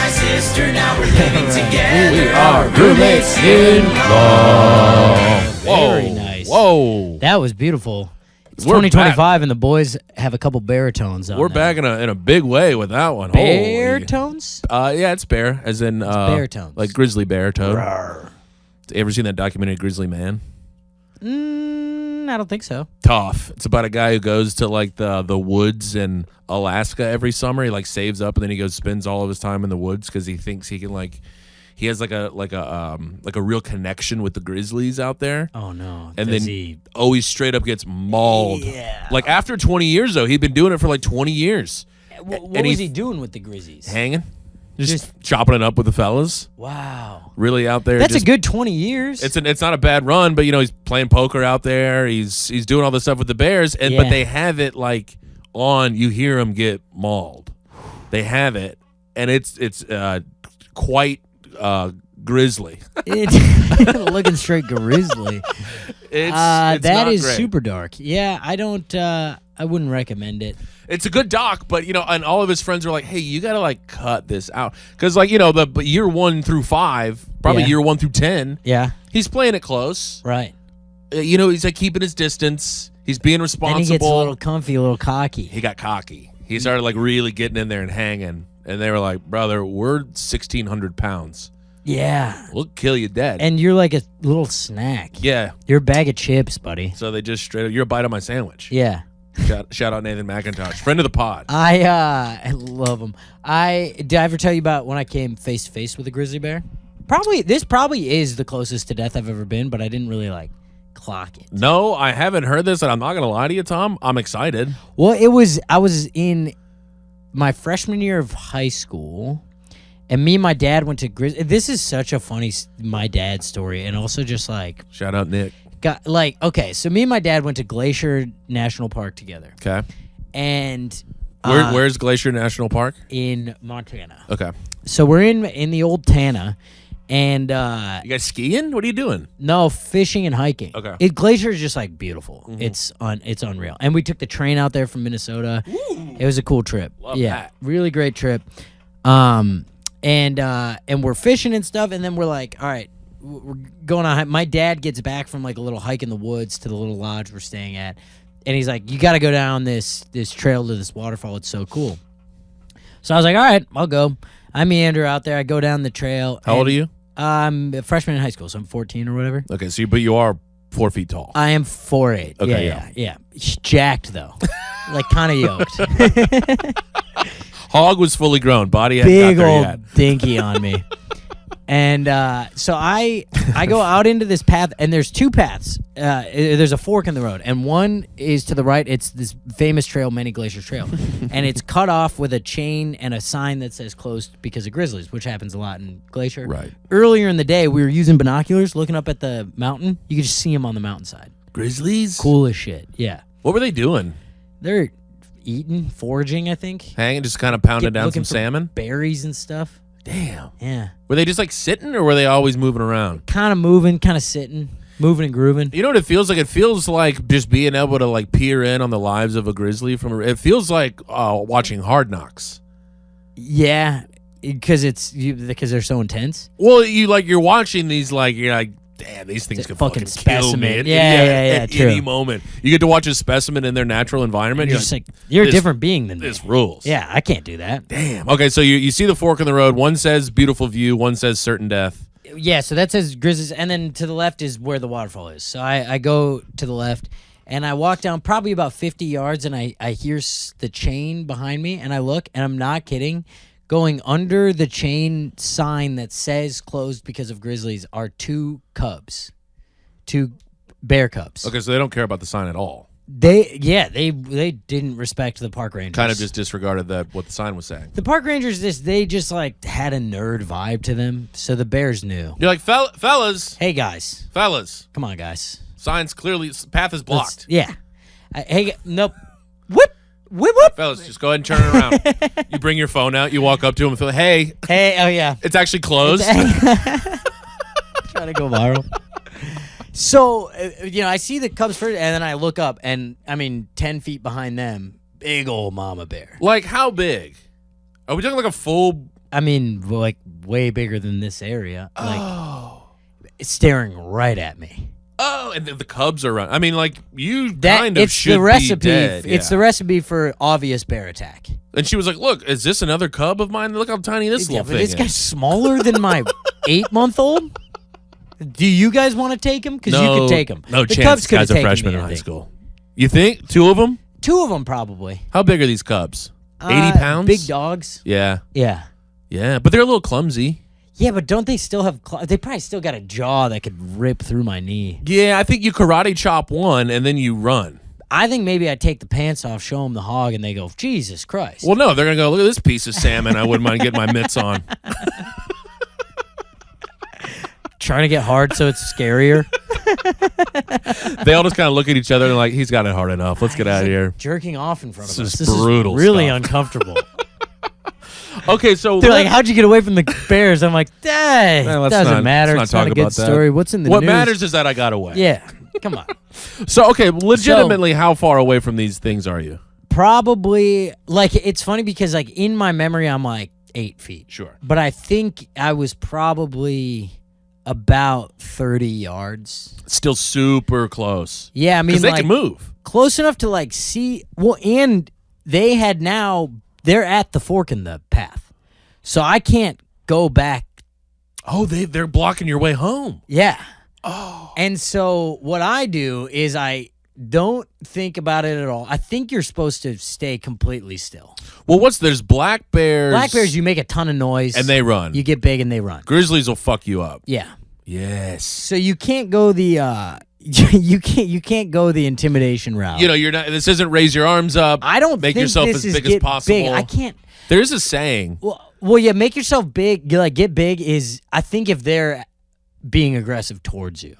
my sister, now we're living together. We are roommates in love. Very nice. Whoa. That was beautiful. It's We're 2025 and the boys have a couple baritones on. We're now. back in a big way with that one. Baritones? Yeah, it's bear, as in baritones. like grizzly bear toad. Ever seen that documentary Grizzly Man? I don't think so. Tough. It's about a guy who goes to like the woods in Alaska every summer. He like saves up and then he goes spends all of his time in the woods because he thinks he can he has like a real connection with the grizzlies out there. Oh no! And then he straight up gets mauled. Yeah. Like after 20 years though, he'd been doing it for like 20 years. What was he doing with the Grizzlies? Hanging, just chopping it up with the fellas. Wow. Really out there. That's a good 20 years. It's not a bad run, but he's playing poker out there. He's doing all this stuff with the Bears, but they have it like on. You hear him get mauled. They have it, and it's quite grisly. It's looking straight grizzly. It's that is great. super dark. Yeah, I wouldn't recommend it. It's a good doc, but and all of his friends are like, "Hey, you gotta like cut this out," because the year 1 through 5, probably year 1 through 10, Yeah. he's playing it close. Right. He's like keeping his distance. He's being responsible. And he gets a little comfy, a little cocky. He got cocky. He started like really getting in there and hanging, and they were like, "Brother, we're 1,600 pounds. Yeah. We'll kill you dead." And you're like a little snack. yeah, You're a bag of chips, buddy. so they just straight up, "You're a bite of my sandwich." Yeah. Shout out Nathan McIntosh, friend of the pod. I love him. Did I ever tell you about when I came face to face with a grizzly bear? This probably is the closest to death I've ever been, but I didn't really clock it. No, I haven't heard this, and I'm not gonna lie to you, Tom. I'm excited. Well, I was in my freshman year of high school, and me and my dad went to Grizzly. This is such a funny my dad story, and also just Shout out Nick. okay, so me and my dad went to Glacier National Park together. Okay. And Where's Glacier National Park? in Montana. Okay. So we're in the old Tana, and You guys skiing? What are you doing? no fishing and hiking. Okay. Glacier is just beautiful. It's unreal. And we took the train out there from Minnesota. It was a cool trip. Love yeah, that. really great trip. And we're fishing and stuff, and then we're like, all right, we're going on. My dad gets back from a little hike in the woods to the little lodge we're staying at, and he's like, you got to go down this trail to this waterfall. It's so cool. So I was like, all right, I'll go. I meander out there. I go down the trail. How old are you? I'm a freshman in high school, so I'm 14 or whatever. Okay, so but you are 4 feet tall. I am 4'8". Okay, yeah. Jacked though, kind of yoked. Hog was fully grown. Body hadn't Big got there old yet. dinky on me. And so I go out into this path, and there's two paths. There's a fork in the road, and one is to the right. It's this famous trail, Many Glaciers Trail, and it's cut off with a chain and a sign that says closed because of grizzlies, which happens a lot in Glacier. Right. Earlier in the day, we were using binoculars looking up at the mountain. You could just see them on the mountainside. Grizzlies? Cool as shit. Yeah. What were they doing? They're eating, foraging, I think. Hanging, just kind of pounding down Looking some for salmon? berries and stuff. Damn. Yeah. Were they just sitting, or were they always moving around? Kind of moving, kind of sitting, moving and grooving. You know what it feels like? It feels like just being able to peer in on the lives of a grizzly it feels like watching Hard Knocks. Yeah, because they're so intense. Well, you're watching these you're like, damn, these things could fucking kill me. specimen. Yeah, at true. any moment. You get to watch a specimen in their natural environment. You're just you're a different being than me. This rules. Yeah, I can't do that. Damn. Okay, so you see the fork in the road. One says beautiful view. One says certain death. Yeah, so that says grizzlies, and then to the left is where the waterfall is. So I go to the left, and I walk down probably about 50 yards, and I hear the chain behind me, and I look, and I'm not kidding. Going under the chain sign that says closed because of grizzlies are two bear cubs. Okay, so they don't care about the sign at all. They didn't respect the park rangers. Kind of just disregarded what the sign was saying. The park rangers they just had a nerd vibe to them, so the bears knew. You're like, fellas, Hey guys, come on guys. Sign's clearly path is blocked. Yeah. Hey, nope. Whip. Fellas, just go ahead and turn it around. You bring your phone out. You walk up to him and feel, hey, Oh yeah. it's actually closed. Trying to go viral. So, I see the cubs first, and then I look up, and 10 feet behind them, big old mama bear. How big? Are we talking a full I mean, like way bigger than this area. Like, it's staring right at me. Oh, and the cubs are running. I mean, like, you That kind of it's should the recipe. be dead. It's yeah. the recipe for obvious bear attack. And she was like, "Look, is this another cub of mine? Look how tiny this Yeah, little but thing this guy's is." smaller than my 8-month-old. Do you guys want to take him? Because you could take him. No the chance. Cubs This could have guy's a taken freshman me, in I high think. school. You think 2 of them? 2 of them probably. How big are these cubs? 80 pounds. Big dogs. Yeah, Yeah. yeah, but they're a little clumsy. Yeah, but don't they still have? They probably still got a jaw that could rip through my knee. Yeah, I think you karate chop one and then you run. I think maybe I'd take the pants off, show them the hog, and they go, Jesus Christ. Well, no, they're gonna go. Look at this piece of salmon. I wouldn't mind getting my mitts on. Trying to get hard so it's scarier. They all just kind of look at each other and like, he's got it hard enough. Let's get out of here. Jerking off in front of This us. is This brutal is really stuff. uncomfortable. Okay, so They're like, how'd you get away from the bears? I'm like, hey, let's doesn't not- matter. let's It's not not a talk good about that. story. What's in the what news? matters is that I got away. Yeah, come on. So, okay, legitimately, how far away from these things are you? Probably, like, it's funny because, like, in my memory, I'm like 8 feet. Sure. But I think I was probably about 30 yards. Still super close. Yeah, I mean, Because they like, can move. close enough to, like, see. Well, and they're at the fork in the path. So I can't go back. Oh, they're blocking your way home. Yeah. Oh. And so what I do is I don't think about it at all. I think you're supposed to stay completely still. Well, there's black bears. Black bears, you make a ton of noise. And they run. You get big and they run. Grizzlies will fuck you up. Yeah. Yes. So you can't go the you can't go the intimidation route. You know, you're not. This isn't raise your arms up. I don't make think yourself this as is big get as possible. Big. I can't. There's a saying. Well, yeah. Make yourself big. You like get big is. I think if they're being aggressive towards you,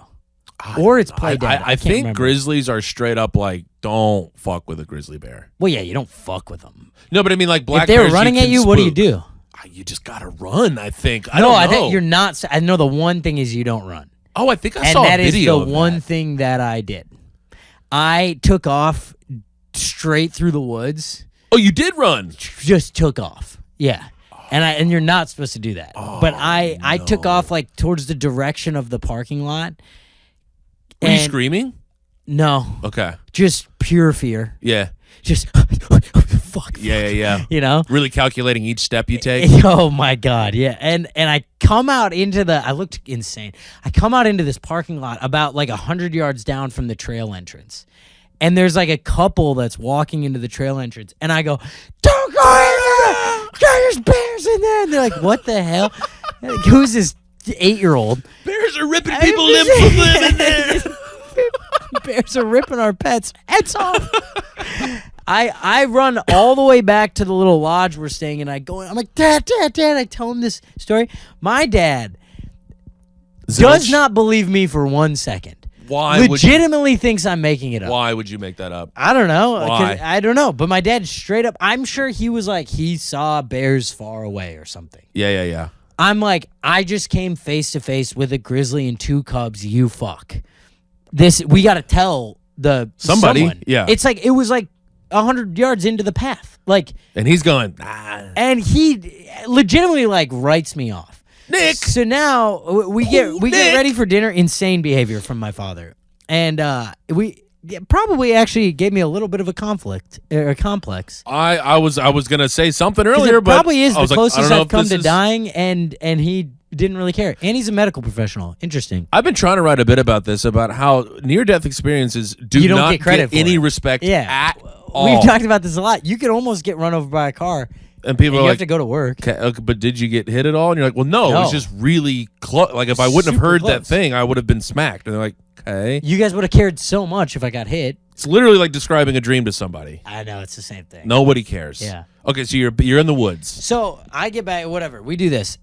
or it's play dead. I can't think remember. grizzlies are straight up like, don't fuck with a grizzly bear. Well, yeah, you don't fuck with them. No, but I mean like black If they're bears. running you at can you, what do you spook. do? You just gotta run. I think. I No, don't know. I think you're not. I know the one thing is you don't run, Oh, I think I and saw that a is video the of one that. thing that I did. I took off straight through the woods. Oh, you did run. Just took off. Yeah. And you're not supposed to do that. But I took off like towards the direction of the parking lot. Were you And- screaming? No. Okay. Just pure fear. Yeah. Just fuck. Yeah. You know? Really calculating each step you take. Oh my God, yeah. And I come out into I looked insane. I come out into this parking lot about like 100 yards down from the trail entrance. And there's like a couple that's walking into the trail entrance. And I go, don't go in there! There's bears in there! And they're like, what the hell? Like, who's this 8-year-old? Bears are ripping people limb from limb in there. Bears are ripping our pets' heads off. I run all the way back to the little lodge we're staying in. I'm like, Dad. I tell him this story. My dad does not believe me for 1 second. Why would you? Legitimately thinks I'm making it up. Why would you make that up? I don't know. Why? I don't know. But my dad straight up, I'm sure he was like, he saw bears far away or something. Yeah. I'm like, I just came face to face with a grizzly and 2 cubs. You fuck. We got to tell Somebody, someone. yeah. It was like 100 yards into the path. Like, And he's going, and he legitimately like writes me off. Nick. So now we get ready for dinner. Insane behavior from my father, and we probably actually gave me a little bit of a complex. I was gonna say something 'Cause earlier, it but probably is I the was like, I don't closest know I've if come this to is- dying, and he didn't really care. And he's a medical professional. Interesting. I've been trying to write a bit about this, about how near-death experiences do You don't not get credit for any it. respect Yeah, at all. we've talked about this a lot. You could almost get run over by a car, and people and are you like, have to go to work. okay, but did you get hit at all? And you're like, well, no, it was No. just really close. Like, if I wouldn't have Super heard that close. thing, I would have been smacked. And they're like, okay. You guys would have cared so much if I got hit. It's literally like describing a dream to somebody. I know, it's the same thing. Nobody cares. Yeah. Okay, so you're in the woods. So I get back, whatever. We do this.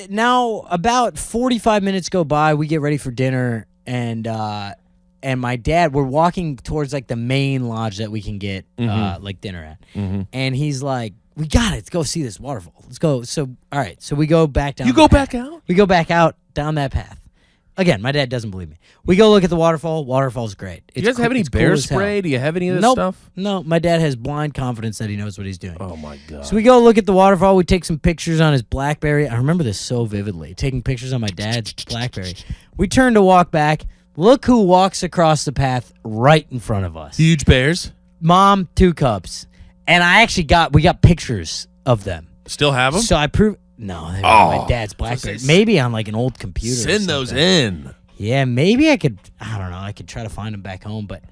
Now about 45 minutes go by. We get ready for dinner, and my dad. We're walking towards like the main lodge that we can get like dinner at, and he's like, "We got it. Let's go see this waterfall. Let's go." So all right. So we go back down. You the go path. back out? We go back out down that path. Again, my dad doesn't believe me. We go look at the waterfall. Waterfall's great. Do you guys have any bear spray? Do you have any of this Nope. stuff? No, my dad has blind confidence that he knows what he's doing. Oh, my God. So we go look at the waterfall. We take some pictures on his BlackBerry. I remember this so vividly, taking pictures on my dad's BlackBerry. We turn to walk back. Look who walks across the path right in front of us. Huge bears? Mom, 2 cubs. And we got pictures of them. Still have them? So I proved, no, they were on my dad's BlackBerry. Maybe on like an old computer. Send those in. Yeah, maybe I could try to find them back home. But,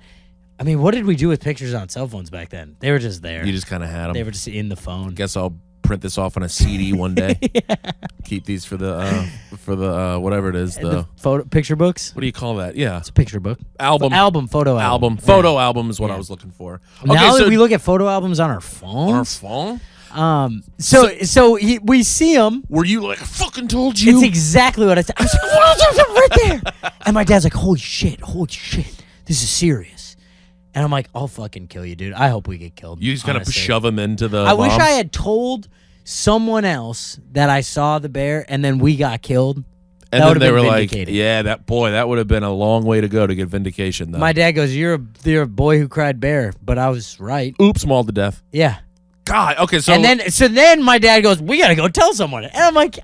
I mean, what did we do with pictures on cell phones back then? They were just there. You just kind of had them. They were just in the phone. Guess I'll print this off on a CD one day. Keep these for the whatever it is. The photo picture books? What do you call that? Yeah. It's a picture book. Album. Photo album. Photo album is what I was looking for. Now that we look at photo albums on our phones. On our phone? We see them. Were you like, I fucking told you? It's exactly what I said. I was like, what? Right there. And my dad's like, holy shit. This is serious. And I'm like, I'll fucking kill you, dude. I hope we get killed. You just gonna shove him into the I wish bomb? I had told someone else that I saw the bear and then we got killed. And then they were like, vindicated. yeah, that would have been a long way to go to get vindication, though. My dad goes, you're a boy who cried bear, but I was right. Oops, mauled to death. Yeah. God, okay, so... And then my dad goes, we got to go tell someone. And I'm like,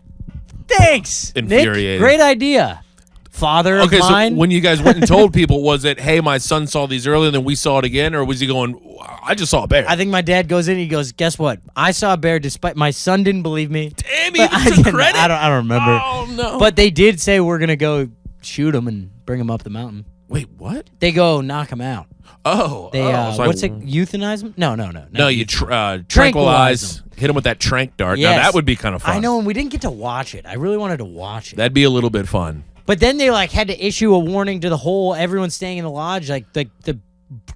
thanks, infuriating. Nick. Great idea. Father of mine. So when you guys went and told people, was it, hey, my son saw these earlier, then we saw it again? Or was he going, I just saw a bear? I think my dad goes in, he goes, guess what? I saw a bear despite my son didn't believe me. Damn, he took credit? I don't remember. Oh, no. But they did say we're going to go shoot him and bring him up the mountain. Wait, what? They go knock him out. Oh. They what's it? Euthanize him? No. No, you tranquilize. Hit him with that trank dart. Yes. Now, that would be kind of fun. I know, and we didn't get to watch it. I really wanted to watch it. That'd be a little bit fun. But then they had to issue a warning to the whole everyone staying in the lodge. Like the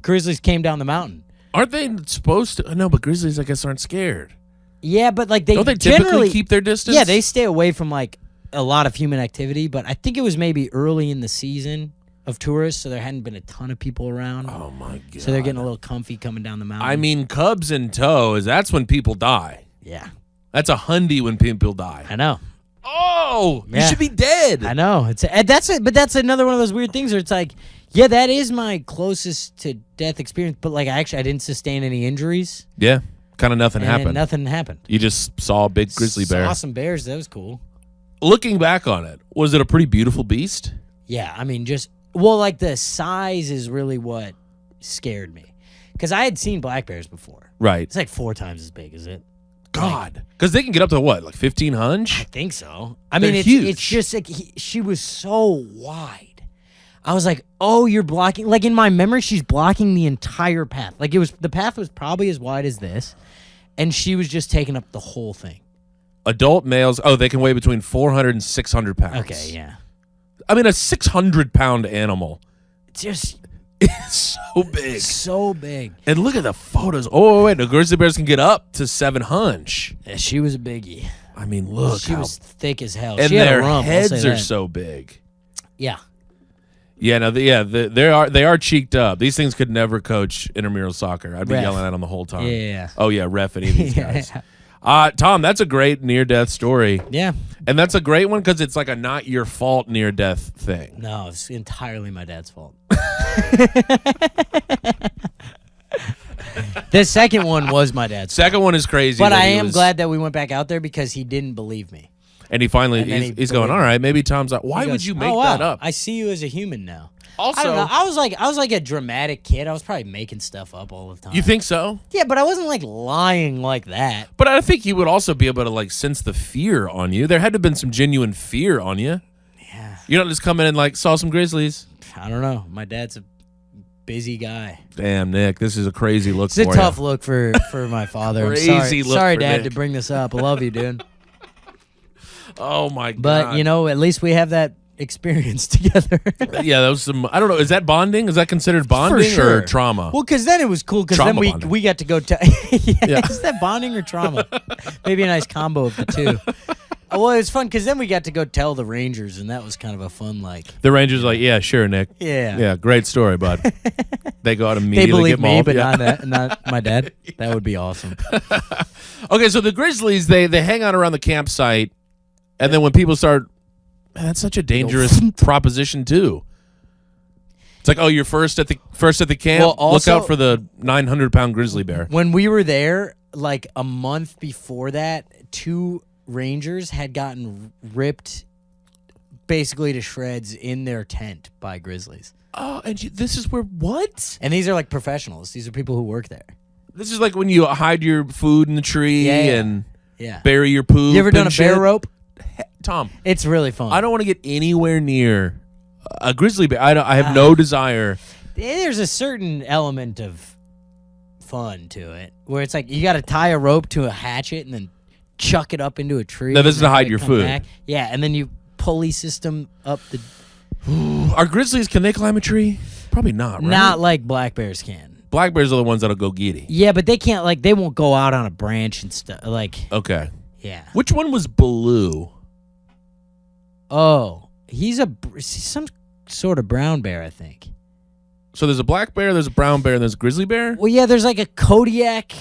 Grizzlies came down the mountain. Aren't they supposed to? No, but Grizzlies, I guess, aren't scared. Yeah, but they don't they generally typically keep their distance? Yeah, they stay away from a lot of human activity. But I think it was maybe early in the season of tourists, so there hadn't been a ton of people around. Oh my god! So they're getting a little comfy coming down the mountain. I mean, cubs in tow that's when people die. Yeah, that's a Hyundai when people die. I know. Oh, yeah. You should be dead. I know. But that's another one of those weird things where it's like, yeah, that is my closest to death experience. But I didn't sustain any injuries. Yeah, kind of nothing happened. Nothing happened. You just saw a big grizzly bear. Saw some bears. That was cool. Looking back on it, was it a pretty beautiful beast? Yeah, I mean, the size is really what scared me, because I had seen black bears before. Right. It's like 4 times as big, is it? God, because they can get up to what, like 1,500? I think so. They're huge. It's just she was so wide. I was like, oh, you're blocking. Like in my memory, she's blocking the entire path. Like the path was probably as wide as this, and she was just taking up the whole thing. Adult males, they can weigh between 400 and 600 pounds. Okay, yeah. I mean, a 600-pound animal. It's so big. So big. And look at the photos. Oh, wait, the grizzly bears can get up to 700. Yeah, she was a biggie. I mean, look. She was thick as hell. And she had their a rump, heads are so big. Yeah. Yeah, no, they are cheeked up. These things could never coach intramural soccer. I'd be yelling at them the whole time. Yeah. Oh, yeah, ref any of these guys. Tom, that's a great near-death story. Yeah. And that's a great one because it's like a not-your-fault near-death thing. No, it's entirely my dad's fault. The second one was my dad's fault. Second one is crazy. But I am glad that we went back out there because he didn't believe me. And he finally, he's going, all right, maybe Tom's like, why would you make that up? I see you as a human now. Also, I don't know. I was like a dramatic kid. I was probably making stuff up all the time. You think so? Yeah, but I wasn't lying like that. But I think you would also be able to sense the fear on you. There had to have been some genuine fear on you. Yeah. You don't just come in and saw some grizzlies. I don't know. My dad's a busy guy. Damn, Nick, this is a crazy look. It's a tough look for my father. Crazy look. Sorry, for Dad, Nick. to bring this up. I love you, dude. Oh my god! But at least we have that experience together. Yeah, that was some. I don't know. Is that bonding? Is that considered bonding or trauma? Well, because then it was cool. Because then we got to go. Yeah. Is that bonding or trauma? Maybe a nice combo of the two. Well, it was fun because then we got to go tell the Rangers, and that was kind of a fun The Rangers yeah, sure, Nick. Yeah, great story, bud. They go out immediately. They believe get mauled. me, but not my dad. That would be awesome. Okay, so the Grizzlies they hang out around the campsite, and then when people start Man, that's such a dangerous proposition too. It's like, oh, you're first at the camp. Well, also, look out for the 900-pound grizzly bear. When we were there, like a month before that, 2 rangers had gotten ripped basically to shreds in their tent by grizzlies. Oh, and this is where what? And these are like professionals. These are people who work there. This is like when you hide your food in the tree and bury your poop. You ever done a shit? bear rope? Tom, it's really fun. I don't want to get anywhere near a grizzly bear. I have no desire. There's a certain element of fun to it where it's like you got to tie a rope to a hatchet and then chuck it up into a tree. No, this is to hide your food. Back. Yeah, and then you pulley system up the. Are grizzlies? Can they climb a tree? Probably not. Right? Not like black bears can. Black bears are the ones that'll go giddy. Yeah, but they can't. Like they won't go out on a branch and stuff. Like okay. Yeah. Which one was Baloo? Oh, he's some sort of brown bear, I think. So there's a black bear, there's a brown bear, and there's a grizzly bear? Well, yeah, there's like a Kodiak.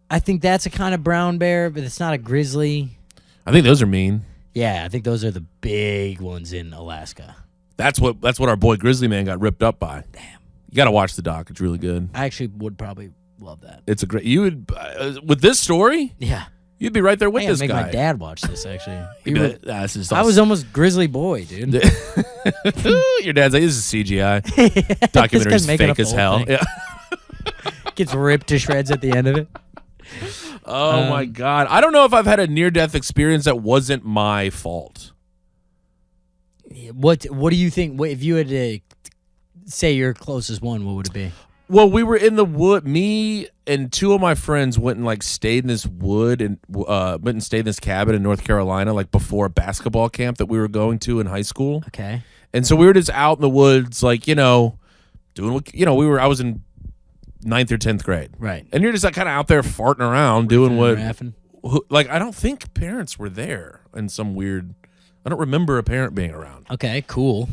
I think that's a kind of brown bear, but it's not a grizzly. I think those are mean. Yeah, I think those are the big ones in Alaska. That's what our boy Grizzly Man got ripped up by. Damn. You got to watch the doc. It's really good. I actually would probably love that. It's a great. You would with this story? Yeah. You'd be right there with this make guy. My dad watch this, actually. I was almost Grizzly Boy, dude. Your dad's like, this is CGI. Documentary's fake as hell. Yeah. Gets ripped to shreds at the end of it. Oh, my God. I don't know if I've had a near-death experience that wasn't my fault. What do you think? If you had to say your closest one, what would it be? Well, we were in the wood. Me and 2 of my friends went and stayed in this wood and went and stayed in this cabin in North Carolina, before a basketball camp that we were going to in high school. Okay. And so we were just out in the woods, doing what I was in 9th or 10th grade. Right. And you're just kind of out there farting around, doing what. Raffing. I don't think parents were there in some weird. I don't remember a parent being around. Okay. Cool.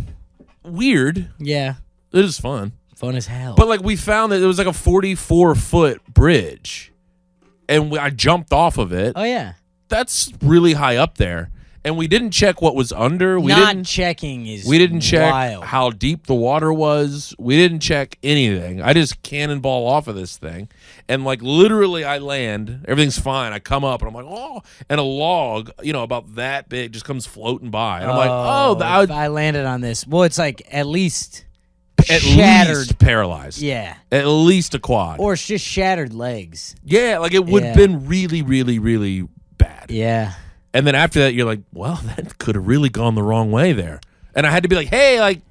Weird. Yeah. It was fun. Fun as hell. But we found that it was a 44-foot bridge, and I jumped off of it. Oh yeah, that's really high up there. And we didn't check what was under. We didn't check wild. How deep the water was. We didn't check anything. I just cannonball off of this thing, and literally I land. Everything's fine. I come up and I'm like, oh, and a log, about that big, just comes floating by, and I'm like, oh, if I landed on this. Well, it's at least. At least paralyzed. Yeah. At least a quad. Or it's just shattered legs. Yeah, it would have been really, really, really bad. Yeah. And then after that, you're like, well, that could have really gone the wrong way there. And I had to be like, hey,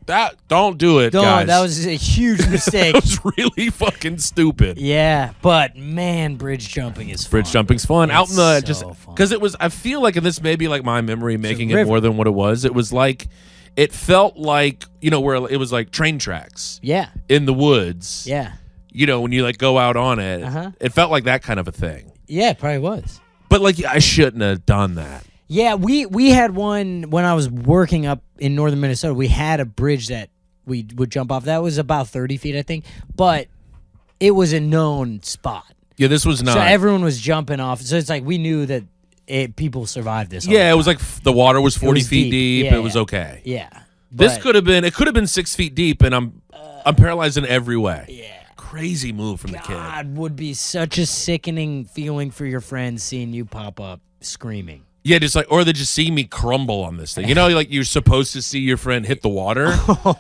don't do it, guys. That was a huge mistake. It was really fucking stupid. Yeah, but man, bridge jumping is fun. Bridge jumping's fun. It's out in the, so just, fun. because it was, I feel like, and this may be my memory making it more than what it was. It was it felt like, where it was train tracks. Yeah. In the woods. Yeah. When you go out on it. It felt like that kind of a thing. Yeah, it probably was. But I shouldn't have done that. Yeah, we had one when I was working up in northern Minnesota. We had a bridge that we would jump off. That was about 30 feet, I think. But it was a known spot. Yeah, this was not. So everyone was jumping off. So it's we knew that people survived this. Yeah, it was the water was 40 feet deep. Yeah, it was okay. Yeah. This could have been 6 feet deep, and I'm paralyzed in every way. Yeah. Crazy move from the kid. God, would be such a sickening feeling for your friends seeing you pop up screaming. Yeah, or they just see me crumble on this thing. You're supposed to see your friend hit the water.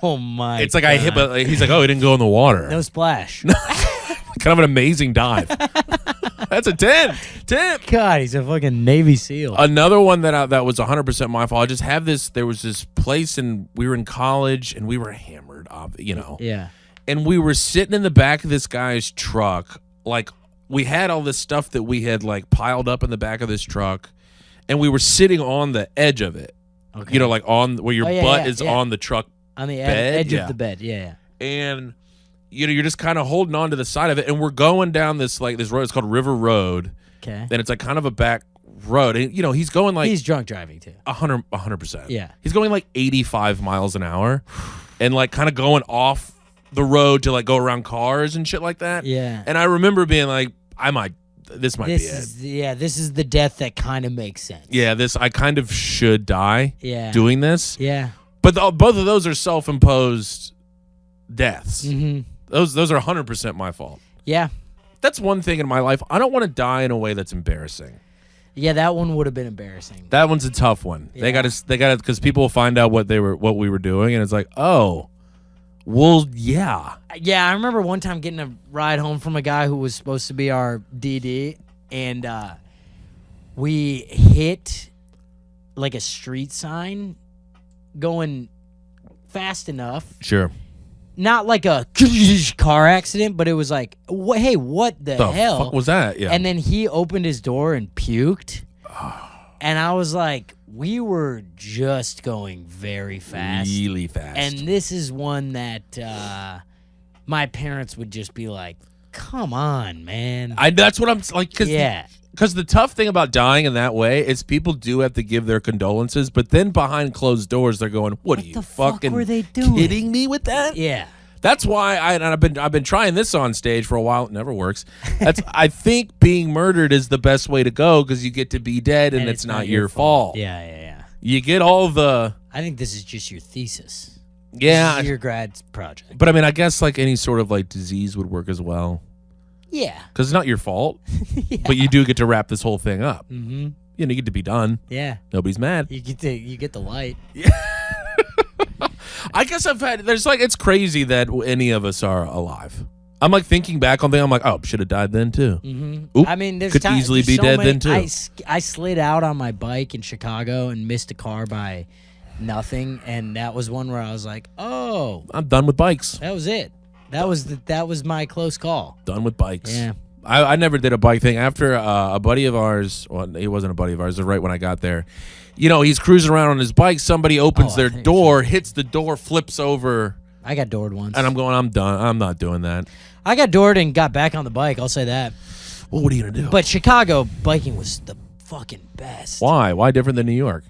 Oh my! It's I hit, but he's like, oh, he didn't go in the water. No splash. Kind of an amazing dive. That's a 10. God, he's a fucking Navy SEAL. Another one that was 100% my fault. I just have this. There was this place, and we were in college, and we were hammered, Yeah. And we were sitting in the back of this guy's truck. We had all this stuff that we had piled up in the back of this truck, and we were sitting on the edge of it. Okay. On where your butt is on the truck on the bed. edge of the bed. Yeah. And you're just kind of holding on to the side of it, and we're going down this this road. It's called River Road. Okay. And it's kind of a back road, and he's going he's drunk driving too. 100%. Yeah. He's going 85 miles an hour, and kind of going off the road to go around cars and shit like that. Yeah. And I remember being I might this might be it. This is the death that kind of makes sense. Yeah, I kind of should die doing this. Yeah. But both of those are self-imposed deaths. Mm-hmm. Those are 100% my fault. Yeah. That's one thing in my life. I don't want to die in a way that's embarrassing. Yeah, that one would have been embarrassing. That one's a tough one. Yeah. They got to, because people will find out what we were doing, and it's like, oh, well, yeah. Yeah, I remember one time getting a ride home from a guy who was supposed to be our DD, and we hit like a street sign going fast enough. Sure. Not like a car accident, but it was like, hey, what the hell? Fuck was that? Yeah. And then he opened his door and puked. And I was like, we were just going very fast. Really fast. And this is one that my parents would just be like, come on, man. That's what I'm like, yeah. Because the tough thing about dying in that way is people do have to give their condolences, but then behind closed doors, they're going, "What are you the fuck fucking were they doing? Kidding me with that?" Yeah. That's why I've been trying this on stage for a while. It never works. I think being murdered is the best way to go because you get to be dead and it's not your fault. Yeah. You get all the. I think this is just your thesis. Yeah. This is your grad project. But I mean, I guess like any sort of like disease would work as well. Yeah. Because it's not your fault, but you do get to wrap this whole thing up. Mm-hmm. You get to be done. Yeah. Nobody's mad. You get the light. I guess it's crazy that any of us are alive. I'm like thinking back on things. I'm like, oh, should have died then too. Mm-hmm. Oop, I mean, could easily be dead then too. I slid out on my bike in Chicago and missed a car by nothing, and that was one where I was like, oh, I'm done with bikes. that was it. That was my close call. Done with bikes. Yeah. I never did a bike thing. After a buddy of ours, well, he wasn't a buddy of ours, it was right when I got there. He's cruising around on his bike. Somebody opens their door, hits the door, flips over. I got doored once. And I'm going, I'm done. I'm not doing that. I got doored and got back on the bike. I'll say that. Well, what are you going to do? But Chicago biking was the fucking best. Why? Why different than New York?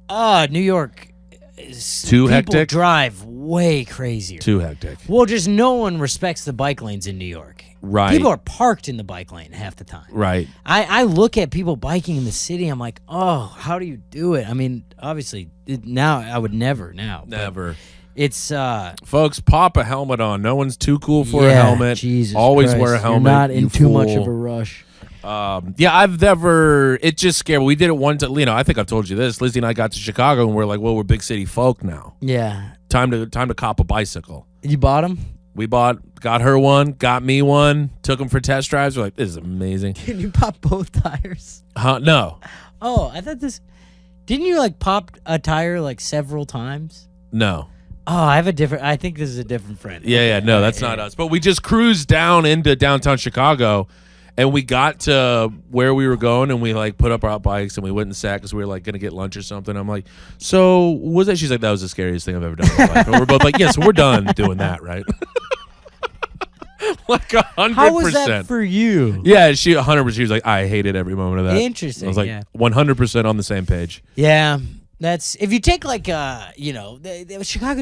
New York is... Too hectic? People drive way crazier. Too hectic. Well, just no one respects the bike lanes in New York. Right. People are parked in the bike lane half the time. Right. I look at people biking in the city. I'm like, oh, how do you do it? I mean, obviously, now I would never now. Never. It's folks, pop a helmet on. No one's too cool for a helmet. Jesus Always Christ. wear a helmet. You're not in you too fool. much of a rush. I've never. It just scared me. We did it one time. I think I've told you this. Lizzie and I got to Chicago and we're like, well, we're big city folk now. Yeah. Time to cop a bicycle. You bought them? We got her one, got me one, took them for test drives. We're like, this is amazing. Did you pop both tires? No. Oh, I thought this. Didn't you pop a tire several times? No. Oh, I think this is a different friend. Yeah, no, that's not us. But we just cruised down into downtown Chicago, and we got to where we were going, and we put up our bikes, and we went and sat because we were going to get lunch or something. I'm like, so what was that? She's like, that was the scariest thing I've ever done in my life. And we're both like, yeah, so we're done doing that, right? 100%. How was that for you? Yeah, she 100%. She was like, I hated every moment of that. Interesting. I was like, 100% on the same page. Yeah. That's if you take Chicago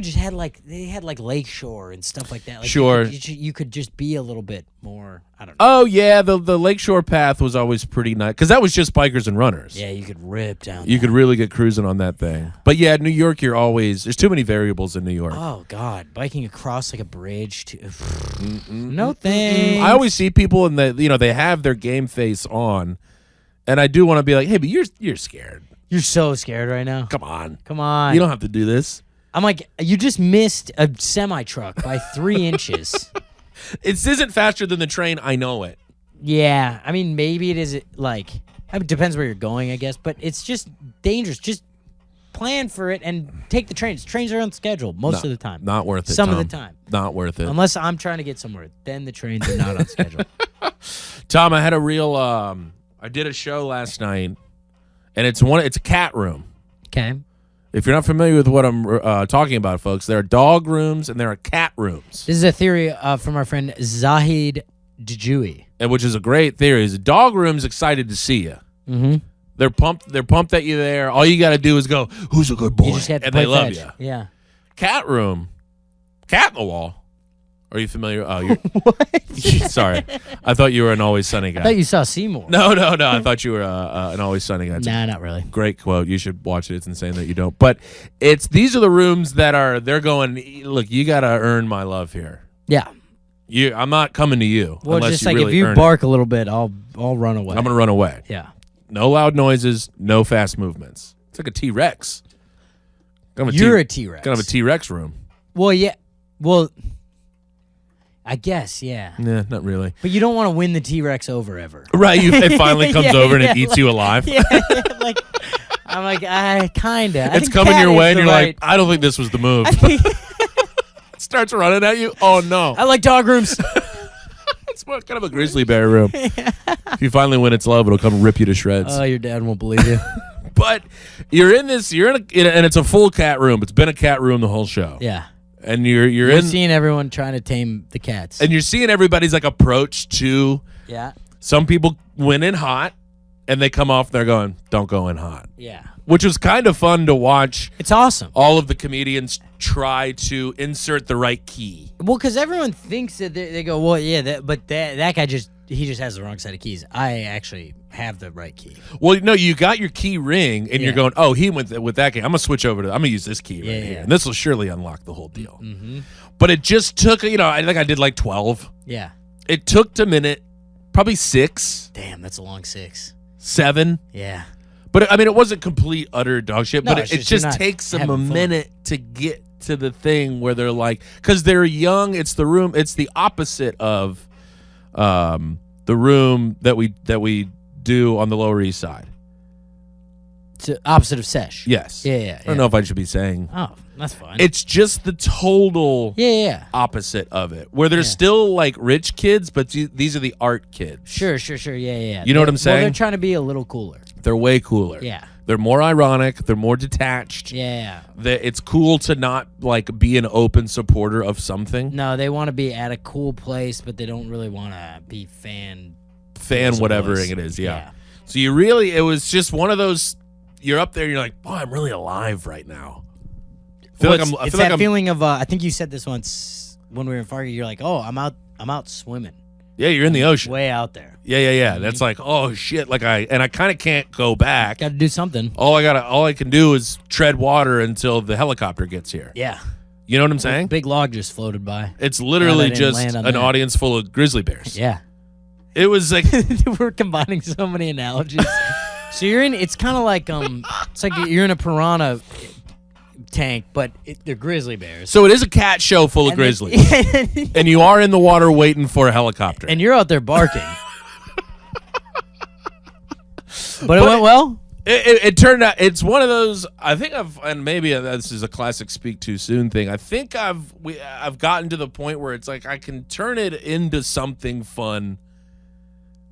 just had they had Lakeshore and stuff like that. Sure, you could just be a little bit more. I don't know. Oh yeah, the Lakeshore path was always pretty nice because that was just bikers and runners. Yeah, you could rip down. You could really get cruising on that thing. Yeah. But yeah, New York, there's too many variables in New York. Oh God, biking across a bridge no thanks. I always see people and they have their game face on, and I do want to be like, hey, but you're scared. You're so scared right now. Come on. You don't have to do this. I'm like, you just missed a semi-truck by 3 inches. It isn't faster than the train. I know it. Yeah. I mean, maybe it is it depends where you're going, I guess. But it's just dangerous. Just plan for it and take the trains. Trains are on schedule most of the time. Not worth it, Some Tom. of the time. Not worth it. Unless I'm trying to get somewhere. Then the trains are not on schedule. Tom, I had a real... I did a show last night. And it's a cat room. Okay. If you're not familiar with what I'm talking about, folks, there are dog rooms and there are cat rooms. This is a theory from our friend Zahid Djoui. And which is a great theory. Is dog room's excited to see you. Mm-hmm. They're pumped that you're there. All you got to do is go, who's a good boy? You just have to and play they love fetch. you. Yeah. Cat room, cat in the wall. Are you familiar? Oh, you're What? sorry. I thought you were an Always Sunny guy. I thought you saw Seymour. No. I thought you were an Always Sunny guy. Nah, not really. Great quote. You should watch it. It's insane that you don't. But these are the rooms that they're going, look, you got to earn my love here. Yeah. I'm not coming to you. Well, unless just you like really if you earn bark a little bit, I'll run away. I'm going to run away. Yeah. No loud noises, no fast movements. It's like a T-Rex. You're a T-Rex. Kind of a T-Rex room. Well, yeah. Well, I guess, yeah. Nah, not really. But you don't want to win the T-Rex over ever. Right, it finally comes Yeah, over and it yeah, eats you alive. Yeah, like I'm like, I kinda. It's coming your way and you're like, I don't think this was the move. It starts running at you. Oh, no. I like dog rooms. It's more kind of a grizzly bear room. If you finally win its love, it'll come rip you to shreds. Oh, your dad won't believe you. But you're in this, and it's a full cat room. It's been a cat room the whole show. Yeah. And you're in, seeing everyone trying to tame the cats. and you're seeing everybody's like approach to. Yeah. Some people went in hot, and they come off there going, "Don't go in hot," Yeah. which was kind of fun to watch. It's awesome. All of the comedians try to insert the right key. Well, because everyone thinks that they go, well, yeah, but that guy just has the wrong set of keys. I actually have the right key. Well, no, you got your key ring, and you're Yeah. going, "Oh, he went with that key. I'm gonna switch over to. I'm gonna use this key right Yeah, here, yeah. and this will surely unlock the whole deal." Mm-hmm. But it just took, I think I did like 12. Yeah. It took a minute, probably 6, Damn, that's a long 6. 7. Yeah. But I mean, it wasn't complete utter dog shit. No, But it's it just you're just not takes them a having fun. minute to get to the thing where they're like, because they're young. It's the room. It's the opposite of the room that we do on the Lower East Side. It's the opposite of sesh. Yes. Yeah. I don't know if I should be saying. Oh, that's fine. It's just the total yeah. opposite of it, where there's Yeah. still like rich kids, but these are the art kids. Sure. Yeah. You know what I'm Well, saying? they're trying to be a little cooler. They're way cooler. Yeah. They're more ironic. They're more detached. Yeah. It's cool to not like be an open supporter of something. No, they want to be at a cool place, but they don't really want to be fan Whatever boys. it is. Yeah. So it was just one of those. You're up there. And you're like, boy, I'm really alive right now. I feel It's like that I'm. feeling of I think you said this once when we were in Fargo. You're like, oh, I'm out swimming, Yeah, you're in the ocean. way out there. Yeah. That's like, oh shit. Like I kind of can't go back. Got to do something. All I can do is tread water until the helicopter gets here. Yeah. You know what I'm saying? Big log just floated by. It's literally didn't just land on an that. audience full of grizzly bears. Yeah. It was like We're combining so many analogies. So you're in. It's kind of like it's like you're in a piranha tank, but they're grizzly bears. so. It is a cat show full of And then- grizzlies, and you are in the water waiting for a helicopter. and you're out there barking. But it went well. It turned out it's one of those. I think and maybe this is a classic speak too soon thing. I think I've gotten to the point where it's like I can turn it into something fun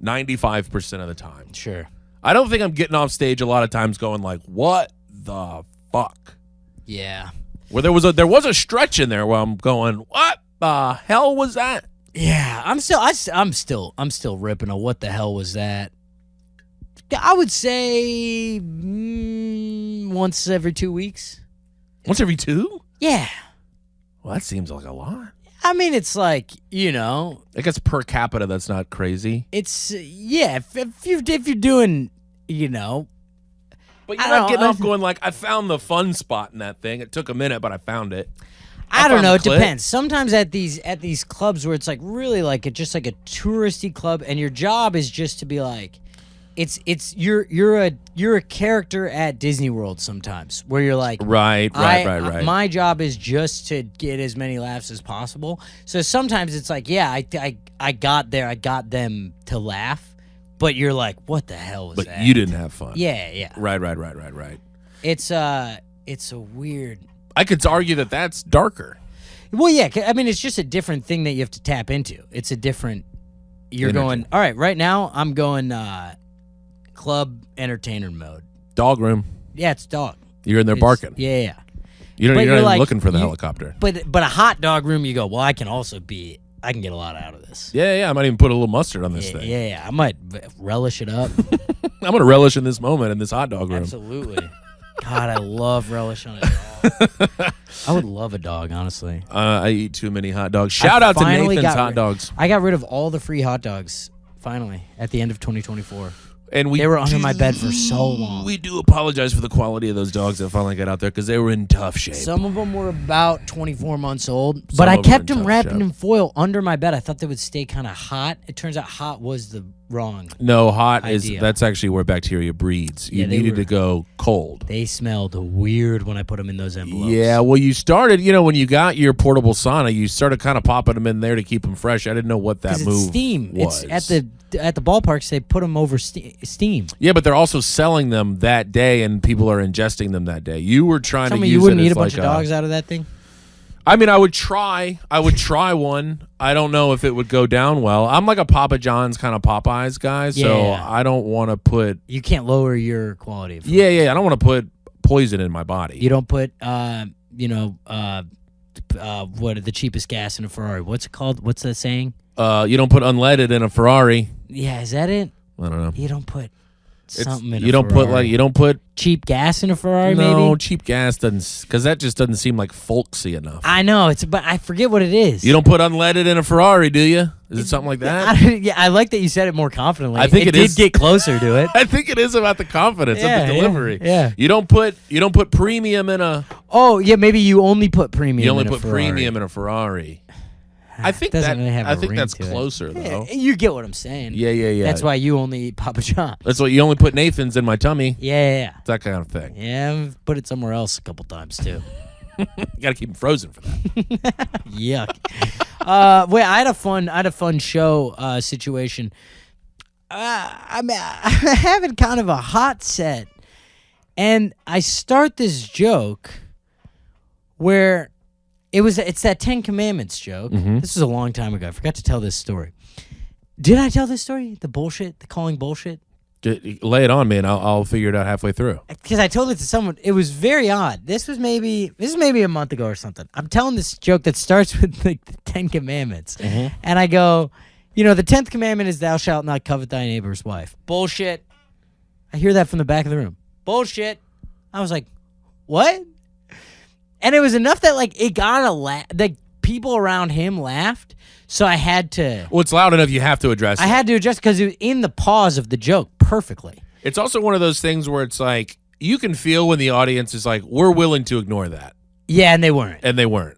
95% of the time. Sure. I don't think I'm getting off stage a lot of times going like, what the fuck? Yeah. Where there was a stretch in there where I'm going, what the hell was that? Yeah. I'm still ripping on what the hell was that. I would say once every 2 weeks. Once every 2? Yeah. Well, that seems like a lot. I mean, it's like, I guess per capita, that's not crazy. it's if you're doing, But you're I not don't getting know. off going like, I found the fun spot in that thing. It took a minute, but I found it. I don't found know. the It clip. depends. Sometimes at these clubs where it's like really like just like a touristy club, and your job is just to be like, you're a character at Disney World sometimes where you're like, Right. My job is just to get as many laughs as possible. So sometimes it's like, yeah, I got there, I got them to laugh, but you're like, what the hell was But that? you didn't have fun. Yeah. Right. It's a weird. I could argue that that's darker. Well, yeah. I mean, it's just a different thing that you have to tap into. It's a different. You're Energy. going. All right. Right now, I'm going club entertainer mode. Dog room. Yeah, it's dog. You're in there It's- barking. Yeah. You're But not you're even like- looking for the you- helicopter. But a hot dog room, you go. Well, I can get a lot out of this. Yeah. I might even put a little mustard on this Yeah, thing. yeah. I might relish it up. I'm going to relish in this moment in this hot dog room. Absolutely. God, I love relish on it. I would love a dog, honestly. I eat too many hot dogs. Shout out to Nathan's Hot Dogs. I got rid of all the free hot dogs, finally, at the end of 2024. And they were under my bed for so long. We do apologize for the quality of those dogs that finally got out there because they were in tough shape. Some of them were about 24 months old, but I kept them wrapped in foil under my bed. I thought they would stay kind of hot. It turns out hot was the wrong No, hot idea. that's actually where bacteria breeds. You needed to go cold. They smelled weird when I put them in those envelopes. Yeah, well, you started, when you got your portable sauna, you started kind of popping them in there to keep them fresh. I didn't know what that move steam. was. It's at the ballparks, they put them over steam. Yeah, but they're also selling them that day, and people are ingesting them that day. You were trying to use you wouldn't it eat as a bunch like of dogs out of that thing? I mean, I would try. I would try one. I don't know if it would go down well. I'm like a Papa John's kind of Popeyes guy, so I don't want to put... You can't lower your quality of food. Yeah, I don't want to put poison in my body. You don't put, what the cheapest gas in a Ferrari? What's it called? What's that saying? You don't put unleaded in a Ferrari. Yeah, is that it? I don't know. You don't put something in a You don't Ferrari. you don't put cheap gas in a Ferrari, no, maybe? cheap gas doesn't, because that just doesn't seem like folksy enough. I know, but I forget what it is. You don't put unleaded in a Ferrari, do you? Is it something like that? I like that you said it more confidently. I think it did is. get closer to it. I think it is about the confidence of the delivery. Yeah. You don't put premium in a... Oh, yeah, maybe you only put premium You only in a put Ferrari. premium in a Ferrari. I think Doesn't really have a ring that's to it. closer, though. You get what I'm saying. Yeah. That's why you only eat Papa John's. That's why you only put Nathan's in my tummy. Yeah. That kind of thing. Yeah, I've put it somewhere else a couple times, too. You got to keep them frozen for that. Yuck. Wait, I had a fun show situation. I'm having kind of a hot set, and I start this joke where it's that 10 Commandments joke. Mm-hmm. This was a long time ago. I forgot to tell this story. Did I tell this story? The bullshit, the calling bullshit. Lay it on me, and I'll figure it out halfway through. Because I told it to someone. It was very odd. This is maybe a month ago or something. I'm telling this joke that starts with like the 10 Commandments, and I go, the 10th commandment is thou shalt not covet thy neighbor's wife. Bullshit. I hear that from the back of the room. Bullshit. I was like, what? And it was enough that like it got a laugh. Like people around him laughed. So I had to... Well, it's loud enough you have to address it. I had to adjust because it was in the pause of the joke perfectly. It's also one of those things where it's like, you can feel when the audience is like, we're willing to ignore that. Yeah, and they weren't.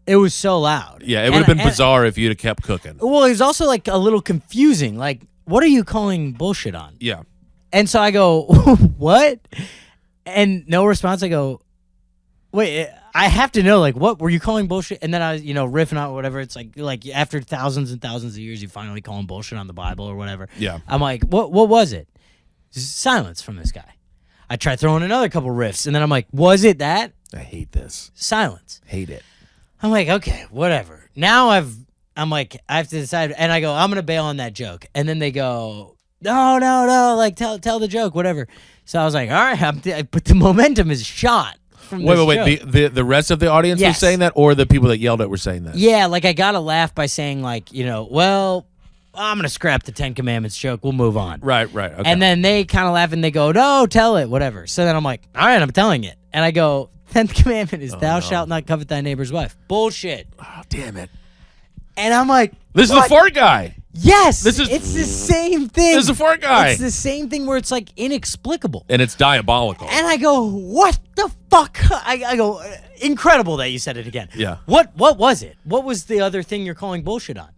It was so loud. Yeah, it would have been bizarre if you'd have kept cooking. Well, it was also like a little confusing. Like, what are you calling bullshit on? Yeah. And so I go, what? And no response. I go, wait, I have to know, like, what were you calling bullshit? And then I was, riffing out or whatever. It's like after thousands and thousands of years, you finally call him bullshit on the Bible or whatever. Yeah. I'm like, what was it? Silence from this guy. I tried throwing another couple riffs, and then I'm like, was it that? I hate this. Silence. Hate it. I'm like, okay, whatever. Now I'm like, I have to decide, and I go, I'm gonna bail on that joke. And then they go, no, like tell the joke, whatever. So I was like, all right, but the momentum is shot. Wait. The rest of the audience was saying that, or the people that yelled at were saying that? Yeah, like I got a laugh by saying like, well, I'm gonna scrap the 10 Commandments joke. We'll move on. Right. Okay. And then they kind of laugh and they go, no, tell it, whatever. So then I'm like, all right, I'm telling it. And I go, 10th commandment is thou shalt not covet thy neighbor's wife. Bullshit. Oh, damn it. And I'm like, this is the fart guy. Yes, it's the same thing. This is the fart guy. It's the same thing where it's like inexplicable. And it's diabolical. And I go, what the fuck? I go, incredible that you said it again. Yeah. What was it? What was the other thing you're calling bullshit on?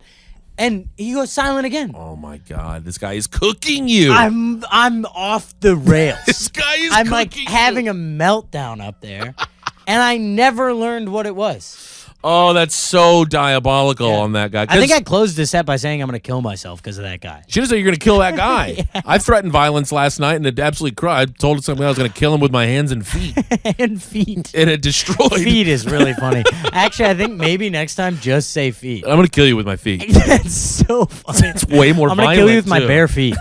And he goes silent again. Oh my God, this guy is cooking you. I'm off the rails. This guy is I'm cooking like having a meltdown up there. And I never learned what it was. Oh, that's so diabolical on that guy. I think I closed this set by saying I'm going to kill myself because of that guy. Should have said you're going to kill that guy. I threatened violence last night and it absolutely cried. I told somebody I was going to kill him with my hands and feet. And feet. And it destroyed. Feet is really funny. Actually, I think maybe next time just say feet. I'm going to kill you with my feet. That's so funny. It's way more violent. I'm going to kill you with my bare feet.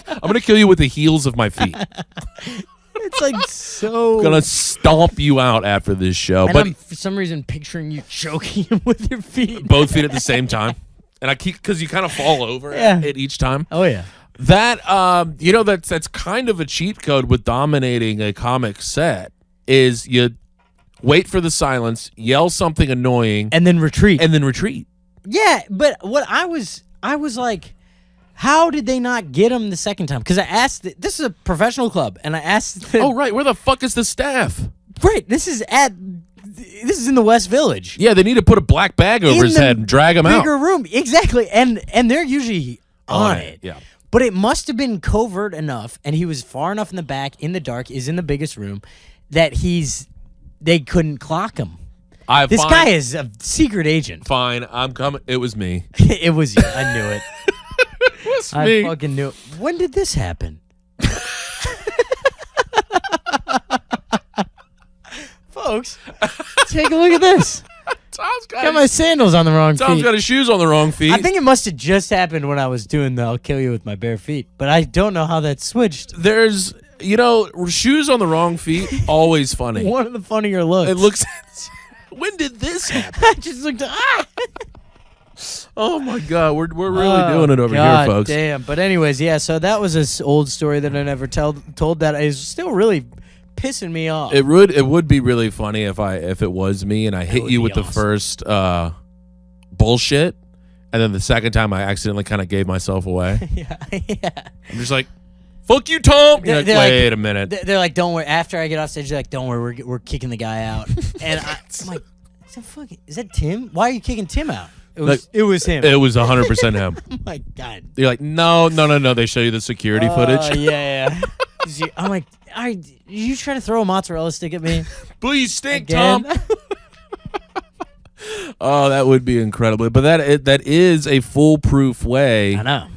I'm going to kill you with the heels of my feet. It's like so. I'm gonna stomp you out after this show. And but I'm for some reason picturing you choking him with your feet. Both feet at the same time. And I keep, because you kind of fall over it each time. Oh yeah. That that's kind of a cheat code with dominating a comic set is wait for the silence, yell something annoying, and then retreat. Yeah, but what I was like, how did they not get him the second time? Because I asked, this is a professional club, and I asked. Oh right, where the fuck is the staff? Right, this is in the West Village. Yeah, they need to put a black bag over his head and drag him out. Bigger room, exactly, and they're usually on it. Yeah. But it must have been covert enough, and he was far enough in the back, in the dark, is in the biggest room, that they couldn't clock him. This guy is a secret agent. Fine, I'm coming. It was me. It was you. I knew it. It was me. I fucking knew it. When did this happen? Folks, take a look at this. Tom's got my sandals on the wrong feet. Tom's got his shoes on the wrong feet. I think it must have just happened when I was doing the I'll kill you with my bare feet, but I don't know how that switched. There's, shoes on the wrong feet, always funny. One of the funnier looks. It looks. When did this happen? I just looked. Oh my God, we're really doing it over here, folks. Damn. But anyways, yeah. So that was this old story that I never told. That is still really pissing me off. It would be really funny if it was me and I hit you with the first bullshit, and then the second time I accidentally kind of gave myself away. Yeah. I'm just like, "Fuck you, Tom." You're like, wait a minute. They're like, "Don't worry." After I get off stage, they're like, "Don't worry, we're kicking the guy out." And I'm like, "Is that Tim? Why are you kicking Tim out?" It was him. It was 100% him. Oh my God. You're like, no. They show you the security footage. Yeah. I'm like, all right, you try to throw a mozzarella stick at me? Please stink, Tom. Oh, that would be incredible. But that is a foolproof way. I know.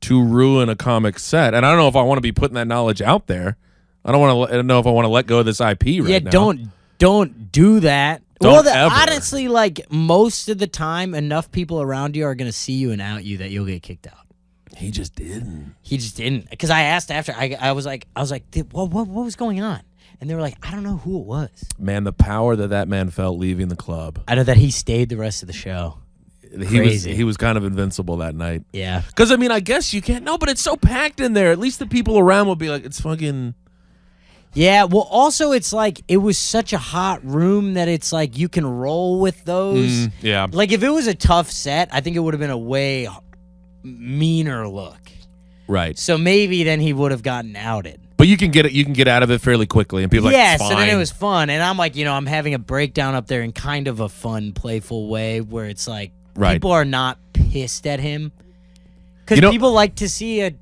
To ruin a comic set, and I don't know if I want to be putting that knowledge out there. I don't know if I want to let go of this IP right now. Yeah, don't do that. Don't ever. Honestly, like most of the time, enough people around you are going to see you and out you that you'll get kicked out. He just didn't. Because I asked after. I was like, what was going on? And they were like, I don't know who it was. Man, the power that man felt leaving the club. I know that he stayed the rest of the show. He was kind of invincible that night. Yeah. Because, I guess you can't. No, but it's so packed in there. At least the people around will be like, it's fucking. Yeah, well, also, it's like, it was such a hot room that it's like, you can roll with those. Yeah. Like, if it was a tough set, I think it would have been a way meaner look. Right. So maybe then he would have gotten outed. But you can get out of it fairly quickly, and people are like, yeah. Fine. So then it was fun, and I'm like, I'm having a breakdown up there in kind of a fun, playful way where it's like, right. People are not pissed at him because people like to see a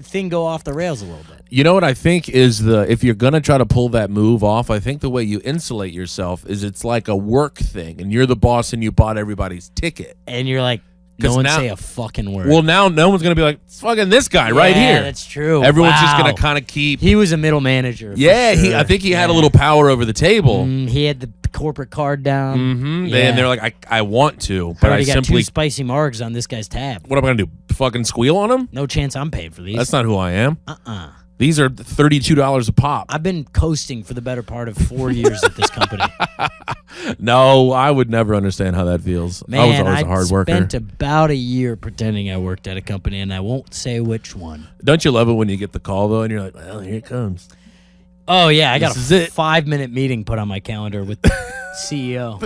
thing go off the rails a little bit. You know what I think is if you're gonna try to pull that move off, I think the way you insulate yourself is it's like a work thing, and you're the boss and you bought everybody's ticket, and you're like, no one say a fucking word. Well, now no one's gonna be like, it's fucking this guy right here. Yeah, that's true. Everyone's just gonna kind of keep. He was a middle manager. Yeah, sure. I think he had a little power over the table. He had the corporate card down. Mm-hmm. Yeah. And they're like, I want to, but I got simply 2 spicy margs on this guy's tab. What am I gonna do? Fucking squeal on him? No chance I'm paying for these. That's not who I am. These are $32 a pop. I've been coasting for the better part of 4 years at this company. No, I would never understand how that feels. Man, I was always a hard worker. I spent about a year pretending I worked at a company, and I won't say which one. Don't you love it when you get the call, though, and you're like, well, here it comes. Oh, yeah. I got a 5-minute meeting put on my calendar with the CEO.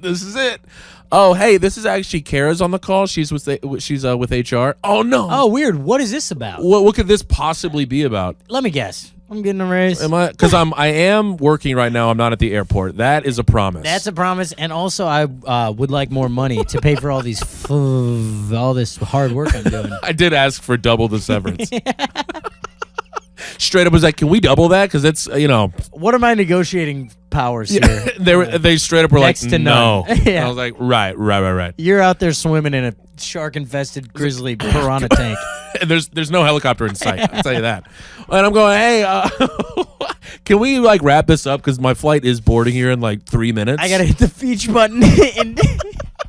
This is it. Oh, hey, this is actually Kara's on the call. She's with HR. Oh, no. Oh, weird. What is this about? What could this possibly be about? Let me guess. I'm getting a raise. Am I? Because I am working right now. I'm not at the airport. That is a promise. That's a promise. And also, I would like more money to pay for all these all this hard work I'm doing. I did ask for double the severance. Straight up was like, can we double that? Because it's, What are my negotiating powers here? They straight up were Next like, to no. none. Yeah. I was like, right. You're out there swimming in a shark-infested grizzly piranha tank. And there's no helicopter in sight. I'll tell you that. And I'm going, hey, can we wrap this up? Because my flight is boarding here in 3 minutes. I got to hit the feature button in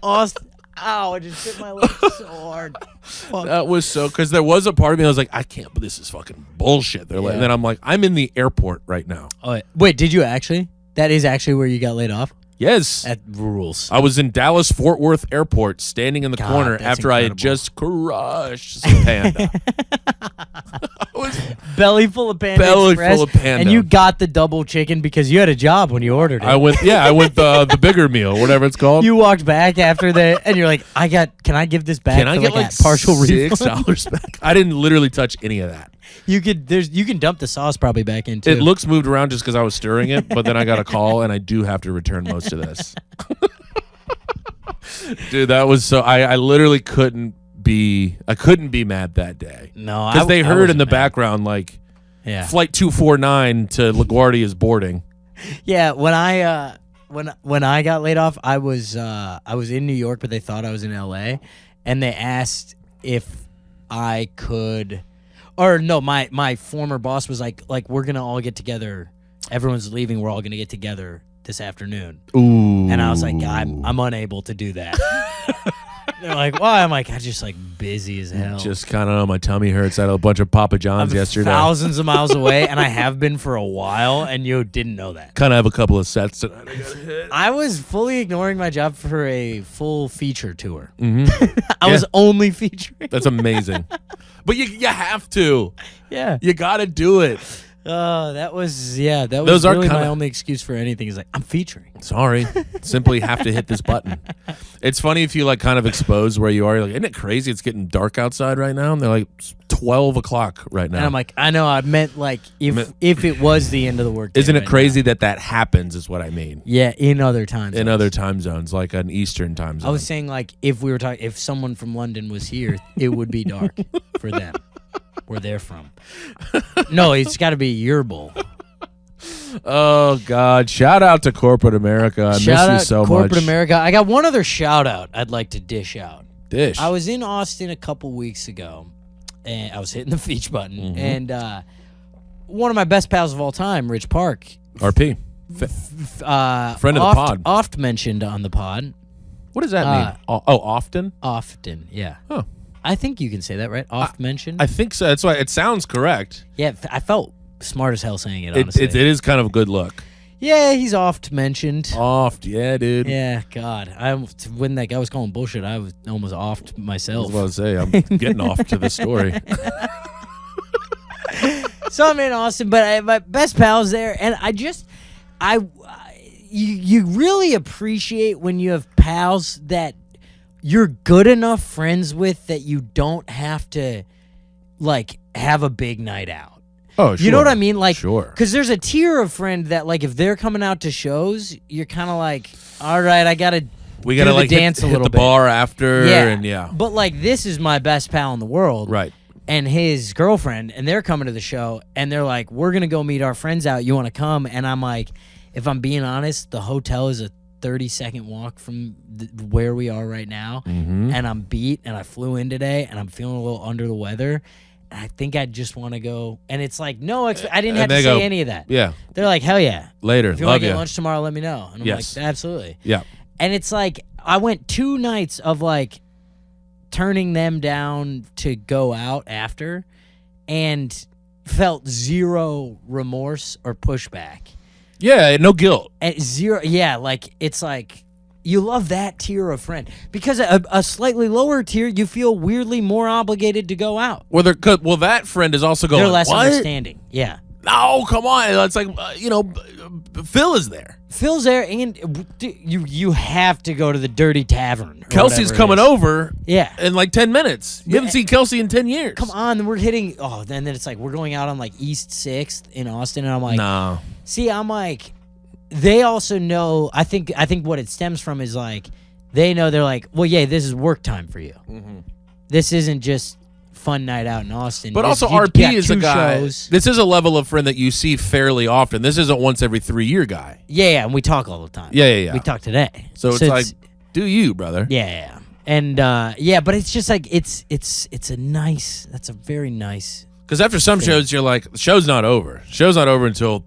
Austin. Ow, I just hit my leg so hard. Fuck. That was because there was a part of me I was like, I can't, but this is fucking bullshit. They're and then I'm like, I'm in the airport right now. Oh, wait, did you actually? That is actually where you got laid off? Yes. That rules. I was in Dallas Fort Worth Airport, standing in the corner that's after I had incredible. just crushed some panda. I was Belly full of Panda Belly Express, full of Panda. and you got the double chicken because you had a job when you ordered it. I went the bigger meal, whatever it's called. You walked back after and you're like, can I give this back? Can I for get like like a partial refund? $6 back? I didn't literally touch any of that. You can dump the sauce probably back in too. It looks moved around just because I was stirring it, but then I got a call and I do have to return most of this. Dude, that was so. I literally couldn't be mad that day. No, because they I heard in wasn't the mad. background like Yeah. Flight 249 to LaGuardia is boarding. Yeah, when I got laid off, I was in New York, but they thought I was in LA, and they asked if I could, or no, my former boss was like we're gonna all get together. Everyone's leaving. We're all gonna get together this afternoon. Ooh. And I was like, I'm unable to do that. They're like, why? I'm like, I'm just like busy as hell. Just kind of my tummy hurts. I had a bunch of Papa John's I'm yesterday. thousands of miles away, and I have been for a while, and you didn't know that. Kind of have a couple of sets tonight. I gotta hit. I was fully ignoring my job for a full feature tour. Mm-hmm. I was only featuring. That's amazing. But you have to. Yeah. You got to do it. That was Those are really my kinda- only excuse for anything is like, I'm featuring. Sorry. Simply have to hit this button. It's funny if you like kind of expose where you are. You're like, isn't it crazy? It's getting dark outside right now. And they're like, it's 12 o'clock right now. And I'm like, I know, I meant like if it was the end of the work day Isn't it right crazy that happens is what I mean. now. Yeah, in other times. In other time zones, like an Eastern time zone. I was saying like if someone from London was here, it would be dark for them. Where they're from. No, it's got to be your bowl. Oh, God. Shout out to corporate America. I miss you so much. Corporate America. I got one other shout out I'd like to dish out. Dish. I was in Austin a couple weeks ago, and I was hitting the feature button, Mm-hmm. and one of my best pals of all time, Rich Park, RP. Friend of the pod. oft mentioned on the pod. What does that mean? Often? Often, yeah. Huh. I think you can say that, right? Oft mentioned. I think so. That's why it sounds correct. Yeah, I felt smart as hell saying it. Honestly, It is kind of a good look. yeah, he's oft mentioned. Oft, yeah, dude. Yeah, God, when that guy was calling bullshit, I was almost offed I myself. was about to say, I'm getting off to the story. So I'm in Austin, but my best pal's there, and you really appreciate when you have pals that you're good enough friends with that you don't have to like have a big night out. Oh, sure. You know what I mean? Like, Sure. because there's a tier of friend that like if they're coming out to shows, you're kind of like, all right, I gotta We got to do the like dance hit a little the bit. bar after. Yeah, And yeah. But like this is my best pal in the world, Right. and his girlfriend, and they're coming to the show, and they're like, we're going to go meet our friends out. You want to come? And I'm like, if I'm being honest, the hotel is a 30-second walk from where we are right now, Mm-hmm. and I'm beat, and I flew in today, and I'm feeling a little under the weather, and I think I just want to go. And it's like, no, I didn't And have to they say go, any of that. Yeah. They're like, hell yeah. Later. If you want Love to get you. lunch tomorrow, let me know. And I'm Yes. like, absolutely. Yeah. And it's like, I went 2 nights of like turning them down to go out after and felt zero remorse or pushback. Yeah. No guilt. And zero, yeah, like it's like you love that tier of friend because a slightly lower tier, you feel weirdly more obligated to go out. Well, that friend is also going, They're less what? understanding. Yeah. No, come on. It's like, Phil is there. Phil's there, and you have to go to the Dirty Tavern. or Kelsey's whatever it coming is. over Yeah. in like 10 minutes. You haven't seen Kelsey in 10 years. Come on, we're hitting. Oh, then it's like we're going out on like East 6th in Austin, and I'm like, No. see, I'm like, they also know. I think what it stems from is like they know they're like, well, yeah, this is work time for you. Mm-hmm. This isn't just fun night out in Austin. But This- also, you RP got is a 2 guy. shows. This is a level of friend that you see fairly often. This isn't once every 3-year guy. Yeah, and we talk all the time. Yeah. We talk today. So it's like, do you, brother? yeah. And but it's just like it's a nice. That's a very nice. Because after some shows, you're like, the show's not over. Show's not over until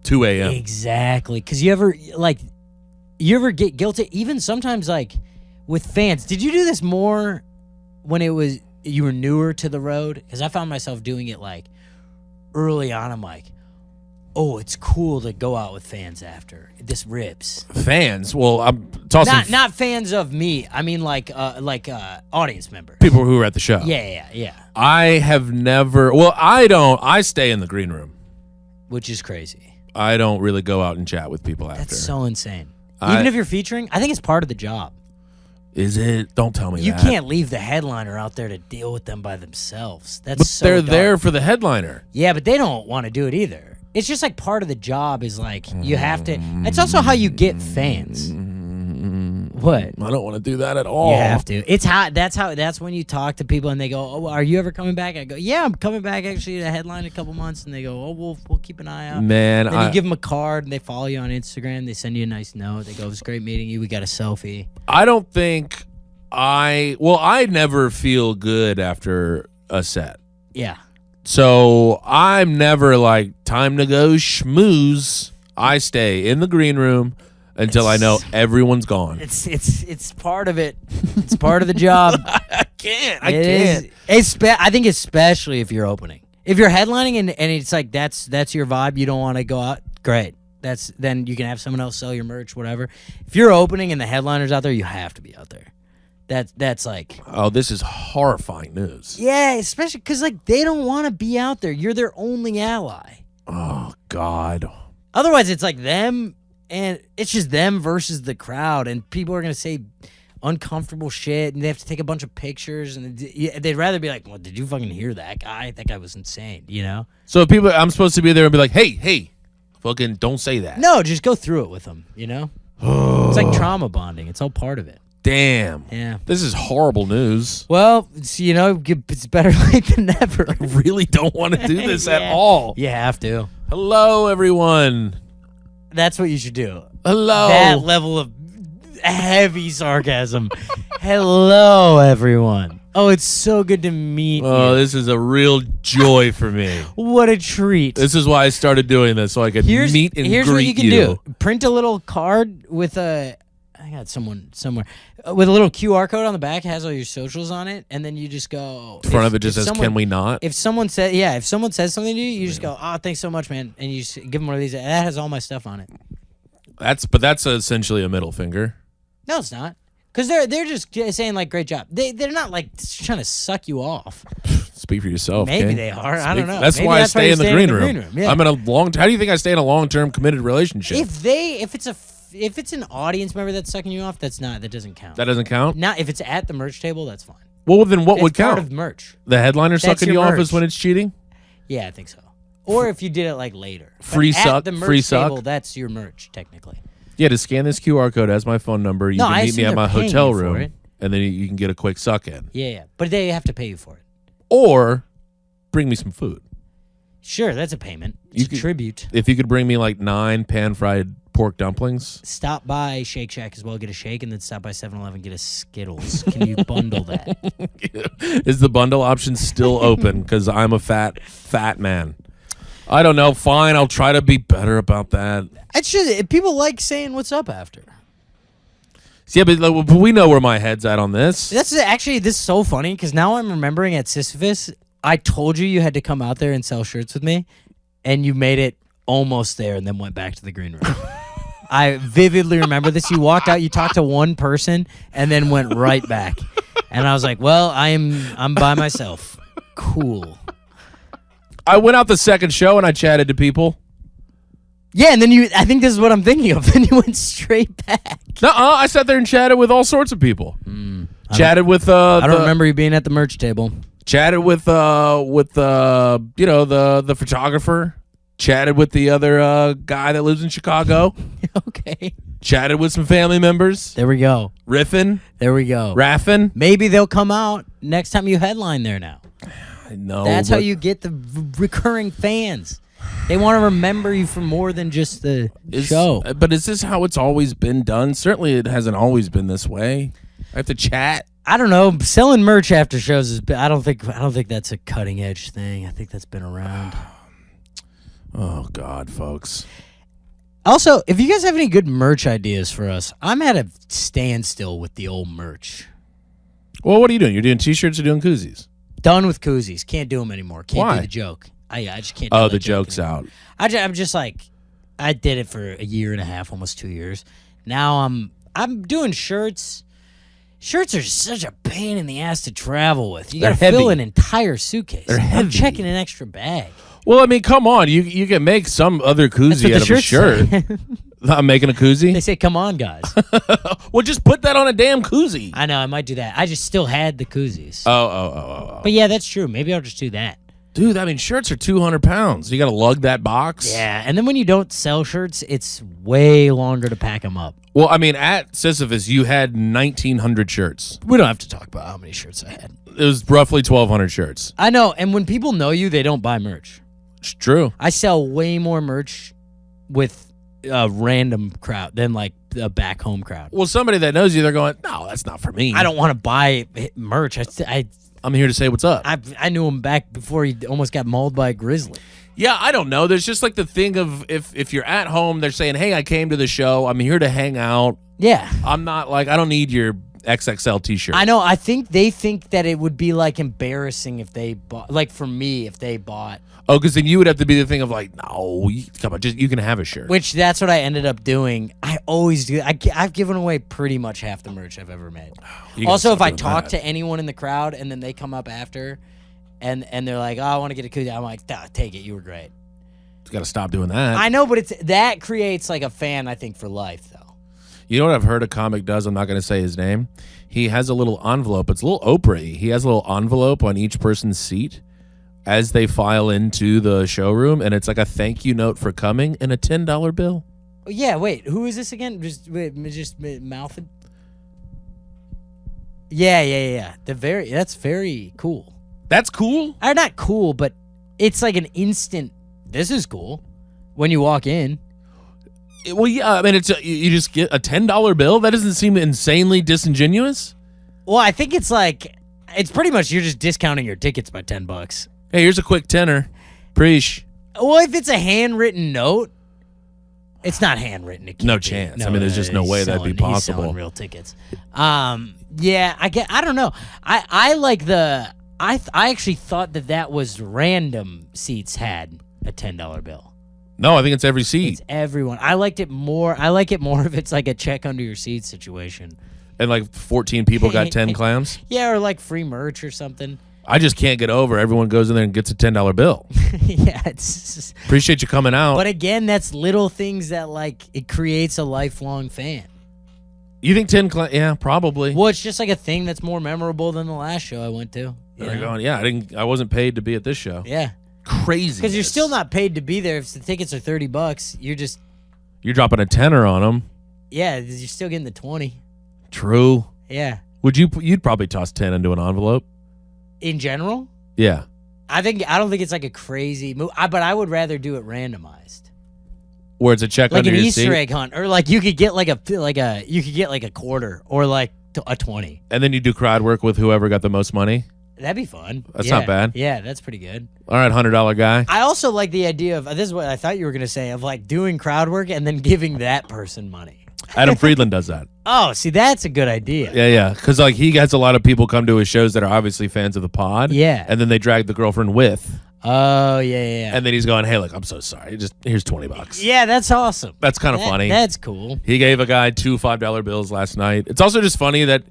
2 a.m. Exactly, because you ever get guilty, even sometimes like with fans. Did you do this more when you were newer to the road? Because I found myself doing it like early on. I'm like, oh, it's cool to go out with fans after. This rips. Fans? Well, I'm tossing Not fans of me. I mean, like audience members. people who were at the show. Yeah. I have never. Well, I don't. I stay in the green room. Which is crazy. I don't really go out and chat with people after. That's so insane. Even if you're featuring, I think it's part of the job. Is it? Don't tell me You that. can't leave the headliner out there to deal with them by themselves. That's But so they're dark. there for the headliner. Yeah, but they don't want to do it either. It's just like part of the job is like you have to. It's also how you get fans. What? I don't want to do that at all. You have to. It's how. That's when you talk to people and they go, "Oh, are you ever coming back?" I go, "Yeah, I'm coming back actually to headline in a couple months." And they go, "Oh, we'll keep an eye out." Man, then you give them a card and they follow you on Instagram. They send you a nice note. They go, "It was great meeting you. We got a selfie." I don't think I never feel good after a set. Yeah. So I'm never like, time to go schmooze. I stay in the green room until I know everyone's gone. It's part of it. It's part of the job. I can't. I think especially if you're opening. If you're headlining and it's like that's your vibe, you don't want to go out, great. Then you can have someone else sell your merch, whatever. If you're opening and the headliner's out there, you have to be out there. That's like, oh, this is horrifying news. yeah, especially because like they don't want to be out there. You're their only ally. Oh God. Otherwise, it's like them and it's just them versus the crowd, and people are gonna say uncomfortable shit, and they have to take a bunch of pictures, and they'd rather be like, "Well, did you fucking hear that guy? That guy was insane," you know? So people, I'm supposed to be there and be like, hey, fucking don't say that. No, just go through it with them. You know? It's like trauma bonding. It's all part of it. Damn. Yeah. This is horrible news. Well, it's better late than never. I really don't want to do this at Yeah. all. You have to. Hello, everyone. That's what you should do. Hello. That level of heavy sarcasm. Hello, everyone. Oh, it's so good to meet Oh, you. this is a real joy for me. What a treat. This is why I started doing this, so I could meet and here's greet what you can do. Print a little card with I got someone somewhere with a little QR code on the back. It has all your socials on it, and then you just go. In front of it just says, "Can we not?" If someone says something to you, you just go, "Oh, thanks so much, man," and you just give them one of these. That has all my stuff on it. That's essentially a middle finger. No, it's not, because they're just saying like, "Great job." They're not like trying to suck you off. Speak for yourself. Maybe King. they are. I don't know. That's Maybe why I stay you're in the staying green room. Yeah. I'm in a long. How do you think I stay in a long-term committed relationship? If it's an audience member that's sucking you off, that doesn't count. That doesn't count. Now, if it's at the merch table, that's fine. Well, then what would It's part count? of merch. The headliner That's sucking your you off merch. is when it's cheating. Yeah, I think so. Or if you did it like later. Free But at suck, the merch free suck. table, that's your merch technically. Yeah, to scan this QR code as my phone number. You No, can I meet me assume at my they're paying hotel you for room, it. and then you can get a quick suck in, Yeah. But they have to pay you for it. or bring me some food. Sure, that's a payment. It's a could- tribute. If you could bring me like 9 pan-fried pork dumplings. Stop by Shake Shack as well, get a shake, and then stop by 7-Eleven, get a Skittles. Can you bundle that? Is the bundle option still open? Because I'm a fat man. I don't know. Fine, I'll try to be better about that. It's just, people like saying what's up after. Yeah, but we know where my head's at on this. This is so funny because now I'm remembering at Sisyphus, I told you had to come out there and sell shirts with me, and you made it almost there and then went back to the green room. I vividly remember this. You walked out, you talked to one person, and then went right back. And I was like, well, I'm by myself. Cool. I went out the second show and I chatted to people. Yeah, and then I think this is what I'm thinking of. Then you went straight back. Nuh-uh, I sat there and chatted with all sorts of people. Chatted with I don't remember you being at the merch table. Chatted with the photographer. Chatted with the other guy that lives in Chicago. Okay. Chatted with some family members. There we go. Riffing. There we go. Raffing. Maybe they'll come out next time you headline there now. I know. That's how you get the recurring fans. They want to remember you for more than just the show. But is this how it's always been done? Certainly it hasn't always been this way. I have to chat. I don't know. Selling merch after shows is. I don't think that's a cutting edge thing. I think that's been around. Oh God, folks. Also, if you guys have any good merch ideas for us, I'm at a standstill with the old merch. Well, what are you doing? You're doing T-shirts or doing koozies? Done with koozies. Can't do them anymore. Can't Why? do the joke. I just can't. Tell Oh, that the joke joke's anymore. out. I'm just like, I did it for a year and a half, almost 2 years. Now I'm doing shirts. Shirts are such a pain in the ass to travel with. You They're got to fill heavy. an entire suitcase. They're I'm heavy. checking an extra bag. Well, I mean, come on. You can make some other That's what koozie the out of a shirts shirt. say. I'm making a They koozie. say, "Come on, guys." Well, just put that on a damn koozie. I know I might do that. I just still had the koozies. Oh. But yeah, that's true. Maybe I'll just do that. Dude, I mean, shirts are 200 pounds. You got to lug that box. Yeah, and then when you don't sell shirts, it's way longer to pack them up. Well, I mean, at Sisyphus, you had 1,900 shirts. We don't have to talk about how many shirts I had. It was roughly 1,200 shirts. I know, and when people know you, they don't buy merch. It's true. I sell way more merch with a random crowd than like a back home crowd. Well, somebody that knows you, they're going, no, that's not for me. I don't want to buy merch. I'm here to say what's up. I knew him back before he almost got mauled by a grizzly. Yeah, I don't know. There's just like the thing of if you're at home, they're saying, hey, I came to the show. I'm here to hang out. Yeah. I'm not like, I don't need your XXL t-shirt. I know. I think they think that it would be like embarrassing if they bought, like for me, if they bought. Oh, because then you would have to be the thing of like, no, come on, just you can have a shirt. Which that's what I ended up doing. I always do. I've given away pretty much half the merch I've ever made. You gotta Also, if stop I doing talk that. to anyone in the crowd and then they come up after, and they're like, "Oh, I want to get a koozie," I'm like, "Take it. You were great." You got to stop doing that. I know, but that creates like a fan, I think, for life, though. You know what I've heard a comic does? I'm not going to say his name. He has a little envelope. It's a little Oprah-y. He has a little envelope on each person's seat as they file into the showroom, and it's like a thank you note for coming and a $10 bill. Oh, yeah, wait. Who is this again? Just mouth. Yeah. That's very cool. That's cool. Or not cool, but it's like an instant. This is cool when you walk in. Well, yeah, I mean, you just get a $10 bill? That doesn't seem insanely disingenuous. Well, I think it's pretty much you're just discounting your tickets by $10. Hey, here's a quick tenner. Preach. Well, if it's a handwritten note, it's not handwritten. It can't No be. chance. I mean, there's just no he's way that'd be selling- he's possible. selling real tickets. Yeah, I don't know. I like the. I actually thought that was random seats had a $10 bill. No, I think it's every seat. It's everyone. I like it more if it's like a check under your seat situation. And like 14 people got 10 clams. Yeah, or like free merch or something. I just can't get over. Everyone goes in there and gets a $10 bill. Yeah, it's. Appreciate you coming out. But again, that's little things that like it creates a lifelong fan. You think 10 clams? Yeah, probably. Well, it's just like a thing that's more memorable than the last show I went to. They're going, yeah, I wasn't paid to be at this show. Yeah. Crazy. Because you're still not paid to be there. If the tickets are $30, You're dropping a tenner on them. you're still getting the 20. True. Yeah. You'd probably toss 10 into an envelope. In general, Yeah. I don't think it's like a crazy move. But I would rather do it randomized, Where it's a check like under an your Easter seat. egg hunt, or like you could get like a quarter or like a 20. And then you do crowd work with whoever got the most money. That'd be fun. That's Yeah. not bad. Yeah, that's pretty good. All right, $100 guy. I also like the idea of this is what I thought you were gonna say of like doing crowd work and then giving that person money. Adam Friedland does that. Oh, see, that's a good idea. Yeah. Because like he gets a lot of people come to his shows that are obviously fans of the pod. Yeah. And then they drag the girlfriend with. Oh, yeah. And then he's going, hey, look, I'm so sorry. Just here's $20. Yeah, that's awesome. That's kind of funny. That's cool. He gave a guy 2 $5 bills last night. It's also just funny that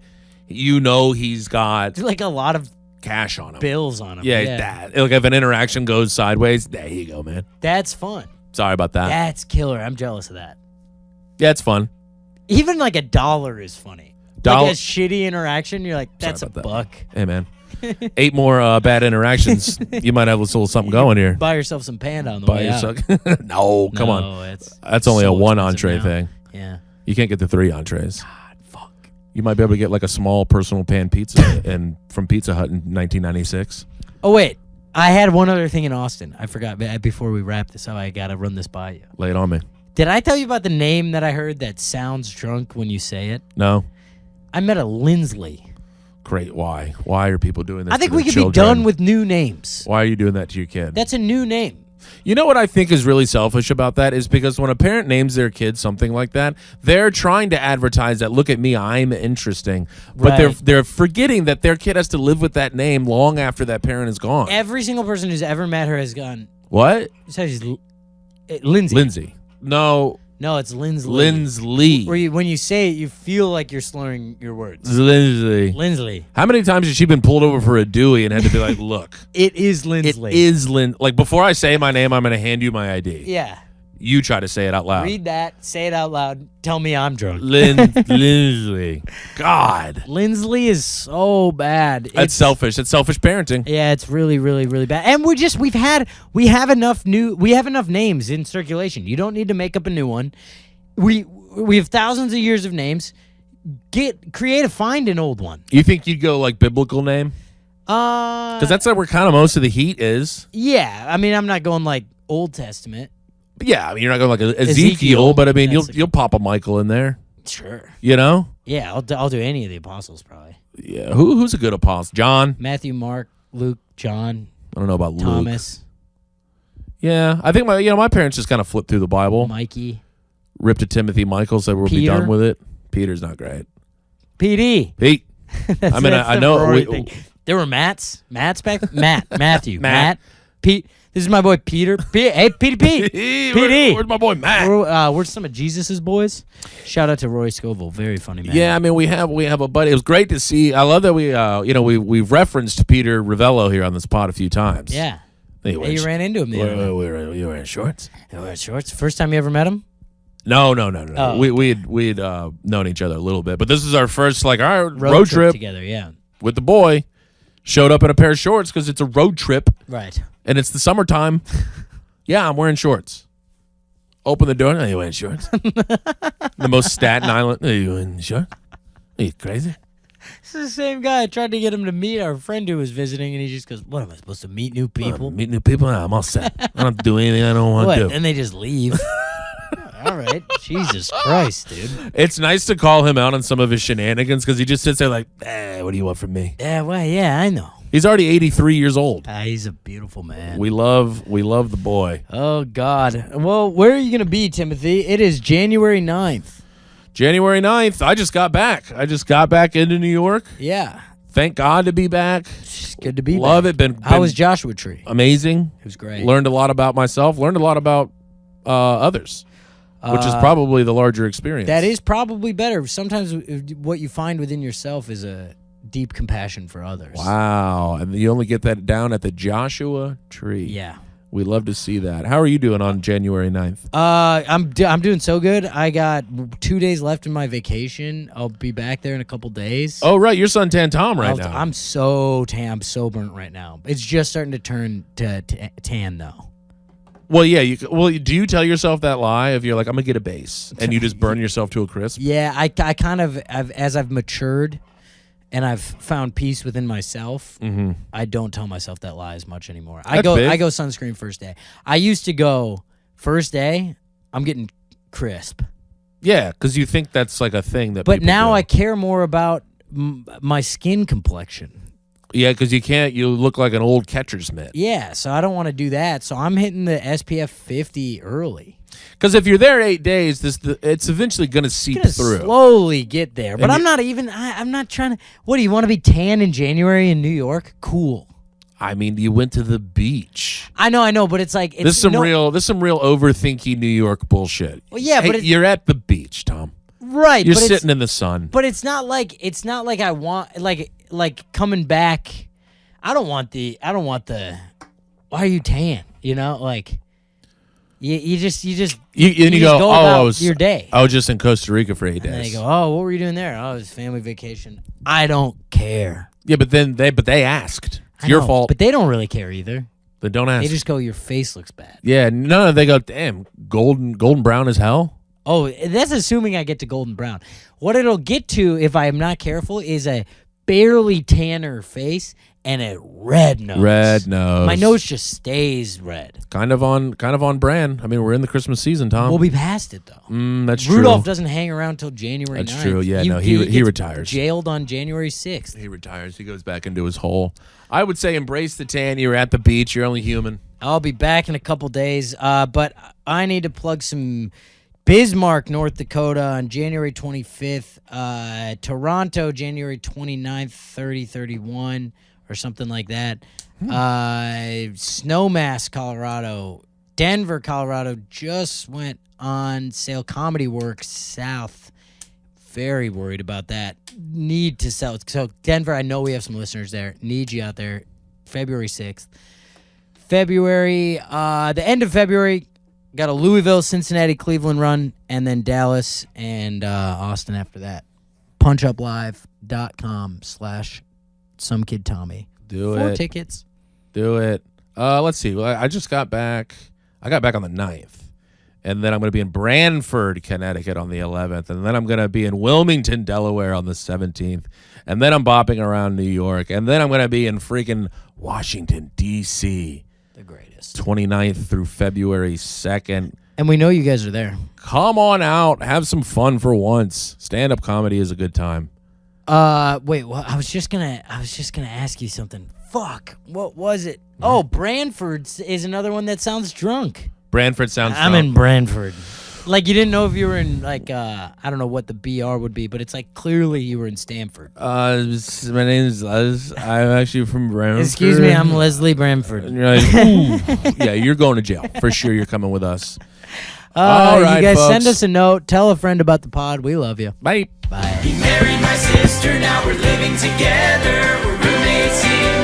he's got There's like a lot of cash on him. bills on him. Yeah, that. Like if an interaction goes sideways, there you go, man. That's fun. Sorry about that. That's killer. I'm jealous of that. Yeah, it's fun. Even like $1 is funny. Dollar- Like a shitty interaction, you're like, that's a about that. buck. Hey, man. 8 more bad interactions. You might have a little something going here. Buy yourself some panda on the Buy way out. yourself- no, come on. No, That's only so a 1 expensive entree now. thing. Yeah. You can't get the 3 entrees. God, fuck. You might be able to get like a small personal pan pizza from Pizza Hut in 1996. Oh, wait. I had one other thing in Austin. I forgot. Before we wrap this up, I got to run this by you. Lay it on me. Did I tell you about the name that I heard that sounds drunk when you say it? No. I met a Lindsley. Great. Why? Why are people doing this? I think to we their could be children? done with new names. Why are you doing that to your kid? That's a new name. You know what I think is really selfish about that is because when a parent names their kid something like that, they're trying to advertise that, look at me, I'm interesting. But Right. they're forgetting that their kid has to live with that name long after that parent is gone. Every single person who's ever met her has gone, What? she's Lindsay. Lindsay. No, No, it's Lindsay. Lindsley. When you say it, you feel like you're slurring your words. Lindsley. Lindsley. How many times has she been pulled over for a Dewey and had to be like, look, It is it Lindsley. is Like, before I say my name, I'm going to hand you my ID. Yeah. You try to say it out loud. Read that. Say it out loud. Tell me I'm drunk. Lindsley. God. Lindsley is so bad. That's selfish. That's selfish parenting. Yeah, it's really, really, really bad. And we have enough names in circulation. You don't need to make up a new one. We have thousands of years of names. Find an old one. You think you'd go like biblical name? Because that's where kind of most of the heat is. Yeah, I mean, I'm not going like Old Testament. But yeah, I mean, you're not going like Ezekiel, Ezekiel, but I mean, that's you'll pop a Michael in there. Sure. You know? Yeah, I'll do any of the apostles probably. Yeah. Who's a good apostle? John? Matthew, Mark, Luke, John, I don't know about Luke. Thomas, Yeah, I think my parents just kind of flipped through the Bible, Mikey, ripped to Timothy, Michael, said we'll be Peter. done with it. Peter's not great. PD. Pete. I mean, I know. There were Matts back. Matthew, Matt, Pete. This is my boy Peter. Hey, Petey Pete. PD. Where's my boy Matt? We're some of Jesus's boys. Shout out to Roy Scoville, very funny man. Yeah, I mean, we have a buddy. It was great to see. I love that we've referenced Peter Ravello here on the spot a few times. Yeah. Hey, You ran into him the other day. You wearing shorts? He wears shorts. First time you ever met him? No. Oh, We'd known each other a little bit, but this is our first our Road trip together. Yeah. with the boy. Showed up in a pair of shorts because it's a road trip Right. and it's the summertime. Yeah, I'm wearing shorts. Open the door. Are you wearing shorts? The most Staten Island. Are you wearing shorts? Are you crazy? This is the same guy. I tried to get him to meet our friend who was visiting, and he just goes, "What am I supposed to meet new people?" Meet new people? Nah, I'm all set. I don't have to do anything I don't want What? to do. And they just leave. All right. Jesus Christ, dude. It's nice to call him out on some of his shenanigans because he just sits there like, what do you want from me? Yeah, well, yeah, I know. He's already 83 years old. He's a beautiful man. We love the boy. Oh, God. Well, where are you going to be, Timothy? It is January 9th. January 9th, I just got back. I just got back into New York. Yeah. Thank God to be back. It's good to be Love back. it. How was Joshua Tree? Amazing. It was great. Learned a lot about myself. Learned a lot about others, which is probably the larger experience. That is probably better. Sometimes what you find within yourself is a deep compassion for others. Wow. And you only get that down at the Joshua Tree. Yeah. We love to see that. How are you doing on January 9th? I'm doing so good. I got 2 days left in my vacation. I'll be back there in a couple days. Oh, right. You're suntan Tom right now. I'm so tan. I'm so burnt right now. It's just starting to turn to tan though. Well, yeah. Do you tell yourself that lie if you're like, I'm going to get a base and you just burn yourself to a crisp? Yeah, I kind of, as I've matured and I've found peace within myself, I don't tell myself that lie as much anymore. I go sunscreen first day. I used to go first day, I'm getting crisp. Yeah, because you think that's like a thing that But people now do. I care more about my skin complexion. Yeah, because you look like an old catcher's mitt. Yeah, so I don't want to do that. So I'm hitting the SPF 50 early. Because if you're there 8 days, it's eventually going to seep Gonna through. slowly get there. But And I'm not even, I'm not trying to, what, do you want to be tan in January in New York? Cool. I mean, you went to the beach. I know, but it's like, it's This is some real overthinky New York bullshit. Well, yeah, Hey, but you're at the beach, Tom. right. You're but sitting in the sun. But it's not like I want like coming back. I don't want the. Why are you tan? You know, like you just You just go, go oh, about your day. I was just in Costa Rica for 8 And then days. they go, oh, what were you doing there? Oh, it was family vacation. I don't care. Yeah, but they asked. It's I your know, fault. But they don't really care either. Then don't ask. They just go, your face looks bad. Yeah, no, they go, damn, golden brown as hell. Oh, that's assuming I get to golden brown. What it'll get to if I am not careful is a barely tanner face and a red nose. Red nose. My nose just stays red. Kind of on brand. I mean, we're in the Christmas season, Tom. We'll be past it though. That's Rudolph true. doesn't hang around till January 9th. That's true. Yeah, he gets retires. Jailed on January 6th. He retires. He goes back into his hole. I would say embrace the tan. You're at the beach. You're only human. I'll be back in a couple days. But I need to plug some Bismarck, North Dakota on January 25th. Toronto, January 29th, 31, or something like that. Snowmass, Colorado. Denver, Colorado just went on sale. Comedy Works South. Very worried about that. Need to sell. So Denver, I know we have some listeners there. Need you out there. February 6th. The end of February, got a Louisville, Cincinnati, Cleveland run, and then Dallas and Austin after that. punchuplive.com/somekidtommy. Do 4 it. tickets. Do it. Let's see. Well, I just got back. I got back on the 9th. And then I'm going to be in Branford, Connecticut on the 11th. And then I'm going to be in Wilmington, Delaware on the 17th. And then I'm bopping around New York. And then I'm going to be in freaking Washington, D.C. The greatest. 29th through February 2nd. And we know you guys are there. Come on out. Have some fun for once. Stand-up comedy is a good time. Wait, well, I was just gonna ask you something. Fuck, what was it? Oh, Branford is another one that sounds drunk. Branford sounds I'm drunk. in Branford. Like, you didn't know if you were in, like, I don't know what the BR would be, but it's like clearly you were in Stamford. My name is Les. I'm actually from Branford. Excuse me, I'm Leslie Branford. And you're like, ooh. Yeah, you're going to jail. For sure you're coming with us. All right, you guys folks. send us a note. Tell a friend about the pod. We love you. Bye. Bye. He married my sister, now we're living together. We're roommates here.